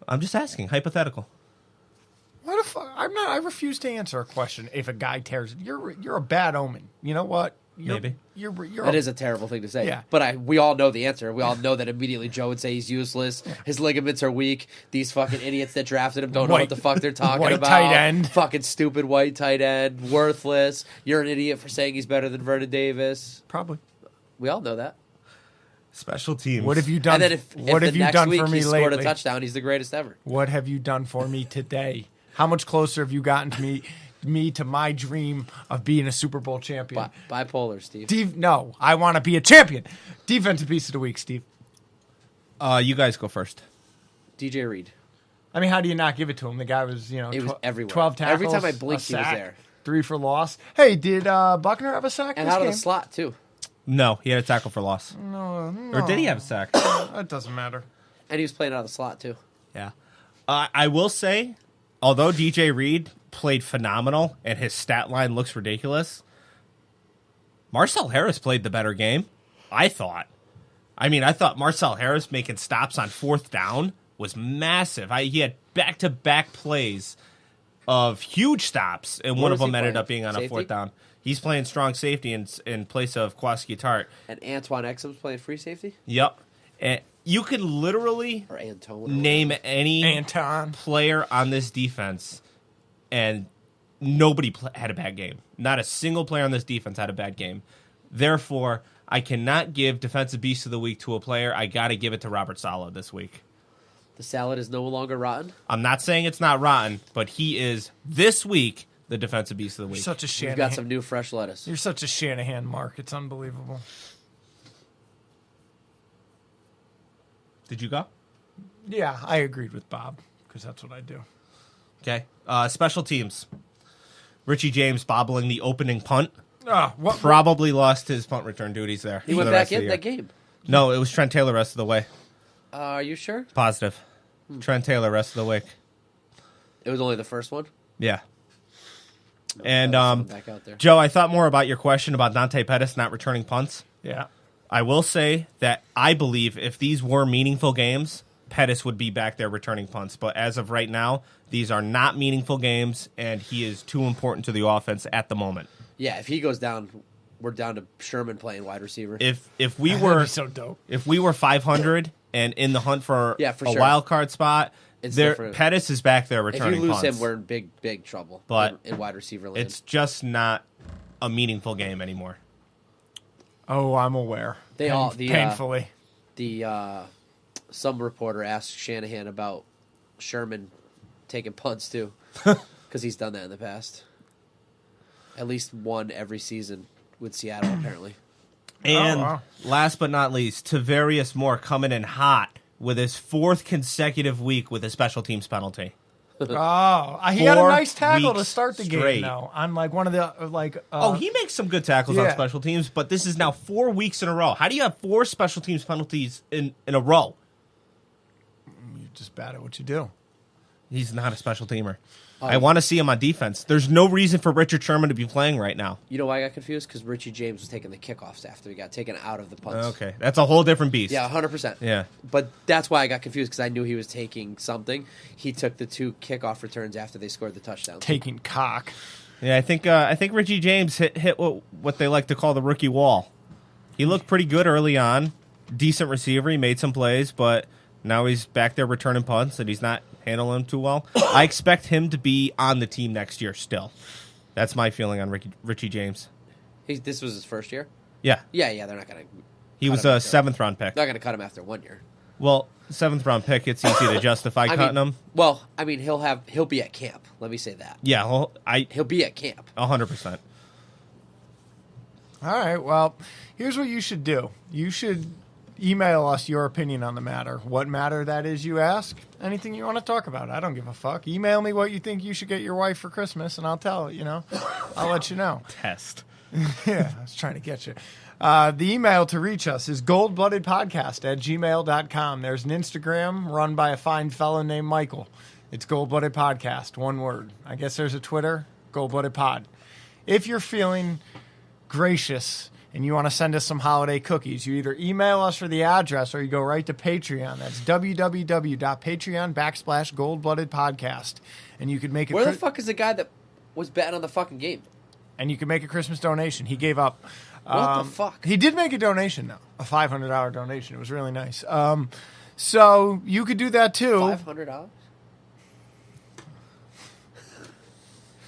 Speaker 6: I'm just asking, hypothetical.
Speaker 1: What the fuck? I refuse to answer a question if a guy tears it. You're a bad omen. You know what?
Speaker 6: Maybe.
Speaker 1: You're
Speaker 5: That is a terrible thing to say.
Speaker 1: Yeah.
Speaker 5: But we all know the answer. We all know that immediately Joe would say he's useless. His ligaments are weak. These fucking idiots that drafted him don't know what
Speaker 1: White-
Speaker 5: the fuck they're talking
Speaker 1: white
Speaker 5: about.
Speaker 1: tight end.
Speaker 5: Fucking stupid white tight end. Worthless. You're an idiot for saying he's better than Vernon Davis.
Speaker 1: probably.
Speaker 5: We all know that.
Speaker 6: Special teams.
Speaker 1: What have you done?
Speaker 5: And then if
Speaker 1: what have
Speaker 5: the
Speaker 1: you
Speaker 5: next
Speaker 1: done
Speaker 5: week
Speaker 1: for me
Speaker 5: he scored
Speaker 1: lately?
Speaker 5: a touchdown, he's the greatest ever.
Speaker 1: What have you done for me today? How much closer have you gotten to me to my dream of being a Super Bowl champion?
Speaker 5: Bipolar, Steve.
Speaker 1: No, I want to be a champion. Defensive piece of the week, Steve.
Speaker 6: You guys go first.
Speaker 5: DJ Reed.
Speaker 1: I mean, how do you not give it to him? The guy was,
Speaker 5: It was everywhere.
Speaker 1: 12 tackles.
Speaker 5: Every time I
Speaker 1: a
Speaker 5: blinked, he was
Speaker 1: sack,
Speaker 5: there.
Speaker 1: 3 for loss. Hey, did Buckner have a sack
Speaker 5: And
Speaker 1: this
Speaker 5: out of
Speaker 1: game?
Speaker 5: the slot, too.
Speaker 6: No, he had a tackle for loss.
Speaker 1: No.
Speaker 6: Or did he have a sack?
Speaker 1: That doesn't matter.
Speaker 5: And he was playing out of the slot, too.
Speaker 6: Yeah. I will say, although DJ Reed played phenomenal and his stat line looks ridiculous, Marcel Harris played the better game, I thought. I thought Marcel Harris making stops on 4th down was massive. He had back-to-back plays of huge stops, and
Speaker 5: What
Speaker 6: one
Speaker 5: was
Speaker 6: of them
Speaker 5: he
Speaker 6: ended
Speaker 5: playing?
Speaker 6: up being on a
Speaker 5: Safety?
Speaker 6: 4th down. He's playing strong safety in place of Kwaski Tart.
Speaker 5: And Antoine Exum's playing free safety?
Speaker 6: Yep. And you could literally
Speaker 5: Or Antone? or
Speaker 6: name any
Speaker 1: Anton.
Speaker 6: player on this defense, and nobody had a bad game. Not a single player on this defense had a bad game. Therefore, I cannot give Defensive Beast of the Week to a player. I got to give it to Robert Saleh this week.
Speaker 5: The salad is no longer rotten?
Speaker 6: I'm not saying it's not rotten, but he is, this week, the Defensive Beast of the
Speaker 1: You're
Speaker 6: Week.
Speaker 1: such a
Speaker 5: We've
Speaker 1: Shanahan.
Speaker 5: got some new fresh lettuce.
Speaker 1: You're such a Shanahan, Mark. It's unbelievable.
Speaker 6: Did you go?
Speaker 1: Yeah, I agreed with Bob because that's what I do.
Speaker 6: Okay. Special teams. Richie James bobbling the opening punt.
Speaker 1: What?
Speaker 6: Probably lost his punt return duties there.
Speaker 5: He
Speaker 6: for
Speaker 5: went
Speaker 6: the
Speaker 5: back
Speaker 6: rest of
Speaker 5: in
Speaker 6: the
Speaker 5: that
Speaker 6: year.
Speaker 5: game.
Speaker 6: No, it was Trent Taylor rest of the way.
Speaker 5: Are you sure?
Speaker 6: Positive. Trent Taylor rest of the week.
Speaker 5: It was only the first one?
Speaker 6: Yeah. And
Speaker 5: Back out there.
Speaker 6: Joe, I thought more about your question about Dante Pettis not returning punts.
Speaker 1: Yeah.
Speaker 6: I will say that I believe if these were meaningful games, Pettis would be back there returning punts. But as of right now, these are not meaningful games, and he is too important to the offense at the moment.
Speaker 5: Yeah, if he goes down, we're down to Sherman playing wide receiver.
Speaker 6: If we
Speaker 1: That'd
Speaker 6: were
Speaker 1: be so dope.
Speaker 6: if we were 500 and in the hunt for,
Speaker 5: Yeah, for
Speaker 6: a
Speaker 5: sure.
Speaker 6: wild card spot,
Speaker 5: It's
Speaker 6: there
Speaker 5: different.
Speaker 6: Pettis is back there
Speaker 5: If
Speaker 6: returning
Speaker 5: you lose
Speaker 6: punts.
Speaker 5: him, we're in big trouble
Speaker 6: But
Speaker 5: in wide receiver land.
Speaker 6: It's just not a meaningful game anymore.
Speaker 1: Oh, I'm aware. Painfully.
Speaker 5: Some reporter asked Shanahan about Sherman taking punts too, because he's done that in the past. At least one every season with Seattle, apparently.
Speaker 6: And
Speaker 1: wow.
Speaker 6: last but not least, Tavarius Moore coming in hot with his 4th consecutive week with a special teams penalty.
Speaker 1: Oh, he had a
Speaker 6: 4
Speaker 1: nice tackle to
Speaker 6: weeks
Speaker 1: start the
Speaker 6: straight.
Speaker 1: game, though. On like one of the
Speaker 6: He makes some good tackles on
Speaker 1: yeah.
Speaker 6: special teams, but this is now 4 weeks in a row. How do you have 4 special teams penalties in a row?
Speaker 1: just bad at what you do.
Speaker 6: He's not a special teamer. I want to see him on defense. There's no reason for Richard Sherman to be playing right now.
Speaker 5: You know why I got confused? Because Richie James was taking the kickoffs after he got taken out of the punts.
Speaker 6: Okay, that's a whole different beast.
Speaker 5: Yeah, 100%.
Speaker 6: Yeah.
Speaker 5: But that's why I got confused, because I knew he was taking something. He took the 2 kickoff returns after they scored the touchdown.
Speaker 1: Taking cock.
Speaker 6: Yeah, I think Richie James hit what they like to call the rookie wall. He looked pretty good early on. Decent receiver. He made some plays, but now he's back there returning punts, and he's not handling them too well. I expect him to be on the team next year still. That's my feeling on Richie James.
Speaker 5: This was his first year?
Speaker 6: Yeah.
Speaker 5: Yeah, they're not going to...
Speaker 6: He was a 7th-round pick.
Speaker 5: They're not going to cut him after 1 year.
Speaker 6: Well, 7th-round pick, it's easy to justify cutting him.
Speaker 5: Well, I mean, he'll be at camp. Let me say that.
Speaker 6: Yeah,
Speaker 5: he'll be at camp.
Speaker 6: 100%.
Speaker 1: All right, well, here's what you should do. You should email us your opinion on the matter. What matter that is, you ask. Anything you want to talk about. I don't give a fuck. Email me what you think you should get your wife for Christmas, and I'll tell it, I'll let you know.
Speaker 6: Test.
Speaker 1: Yeah, I was trying to get you. The email to reach us is goldbloodedpodcast@gmail.com. There's an Instagram run by a fine fellow named Michael. It's Gold-Blooded Podcast, one word. I guess there's a Twitter, Gold-Blooded Pod. If you're feeling gracious and you want to send us some holiday cookies, you either email us for the address or you go right to Patreon. That's www.patreon.com/goldbloodedpodcast. And you could make
Speaker 5: Where the fuck is the guy that was betting on the fucking game?
Speaker 1: And you can make a Christmas donation. He gave up.
Speaker 5: What the fuck?
Speaker 1: He did make a donation, though. A $500 donation. It was really nice. So you could do that, too.
Speaker 5: $500?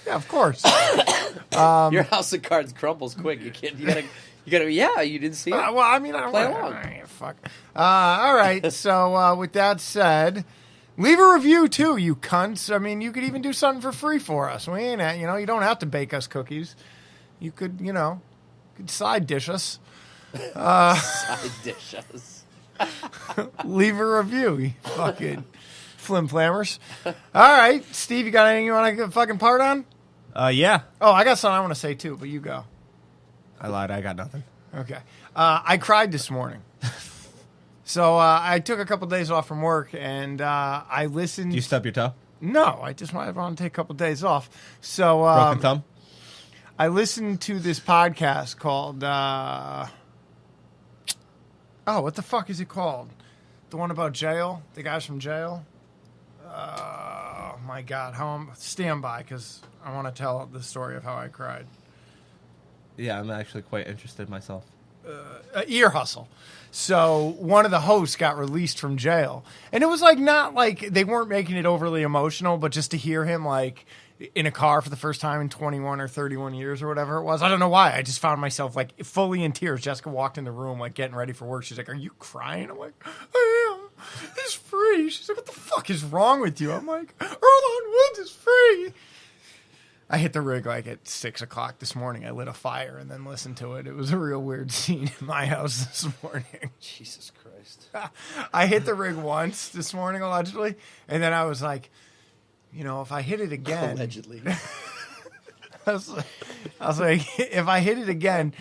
Speaker 1: Yeah, of course.
Speaker 5: Your house of cards crumbles quick. You gotta. Yeah, you didn't see it.
Speaker 1: Well, I mean, I
Speaker 5: Play
Speaker 1: don't
Speaker 5: along.
Speaker 1: Fuck. All right. So with that said, leave a review too, you cunts. I mean, you could even do something for free for us. We ain't at, you don't have to bake us cookies. You could, could side dish us.
Speaker 5: Side dish us.
Speaker 1: Leave a review, you fucking flim-flammers. All right, Steve, you got anything you want to fucking part on?
Speaker 6: Yeah.
Speaker 1: Oh, I got something I want to say too, but you go.
Speaker 6: I lied. I got nothing.
Speaker 1: Okay. I cried this morning. So I took a couple days off from work, and I listened.
Speaker 6: Do you stub your toe?
Speaker 1: No, I just want to take a couple days off. So
Speaker 6: Broken thumb?
Speaker 1: I listened to this podcast called what the fuck is it called? The one about jail? The guys from jail? Oh my God. Stand by, because I want to tell the story of how I cried.
Speaker 6: Yeah, I'm actually quite interested myself.
Speaker 1: Ear Hustle. So one of the hosts got released from jail, and it was not like they weren't making it overly emotional, but just to hear him in a car for the first time in 21 or 31 years or whatever it was. I don't know why. I just found myself fully in tears. Jessica walked in the room getting ready for work. She's like, "Are you crying?" I'm like, "I am. He's free." She's like, "What the fuck is wrong with you?" I'm like, "Earlonne Woods is free." I hit the rig at 6 o'clock this morning. I lit a fire and then listened to it. It was a real weird scene in my house this morning.
Speaker 5: Jesus Christ.
Speaker 1: I hit the rig once this morning, allegedly, and then I was like, if I hit it again...
Speaker 5: Allegedly.
Speaker 1: I was like, if I hit it again,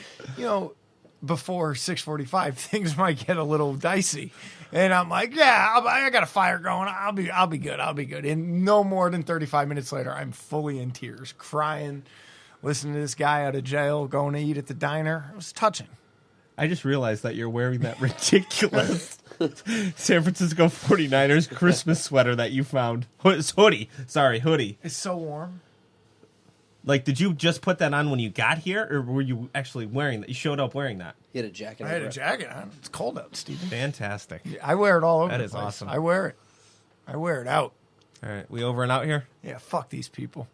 Speaker 1: before 6:45, things might get a little dicey. And I'm like, yeah, I got a fire going. I'll be good. I'll be good. And no more than 35 minutes later, I'm fully in tears, crying, listening to this guy out of jail, going to eat at the diner. It was touching.
Speaker 6: I just realized that you're wearing that ridiculous San Francisco 49ers Christmas sweater that you found. It's hoodie. Sorry, hoodie.
Speaker 1: It's so warm.
Speaker 6: Did you just put that on when you got here, or were you actually wearing that? You showed up wearing that.
Speaker 5: He had a jacket.
Speaker 1: I had a jacket on. It's cold out, Steven.
Speaker 6: Fantastic.
Speaker 1: I wear it all over
Speaker 6: That
Speaker 1: the
Speaker 6: is
Speaker 1: place.
Speaker 6: awesome.
Speaker 1: I wear it. I wear it out.
Speaker 6: All right, we over and out here?
Speaker 1: Yeah, fuck these people.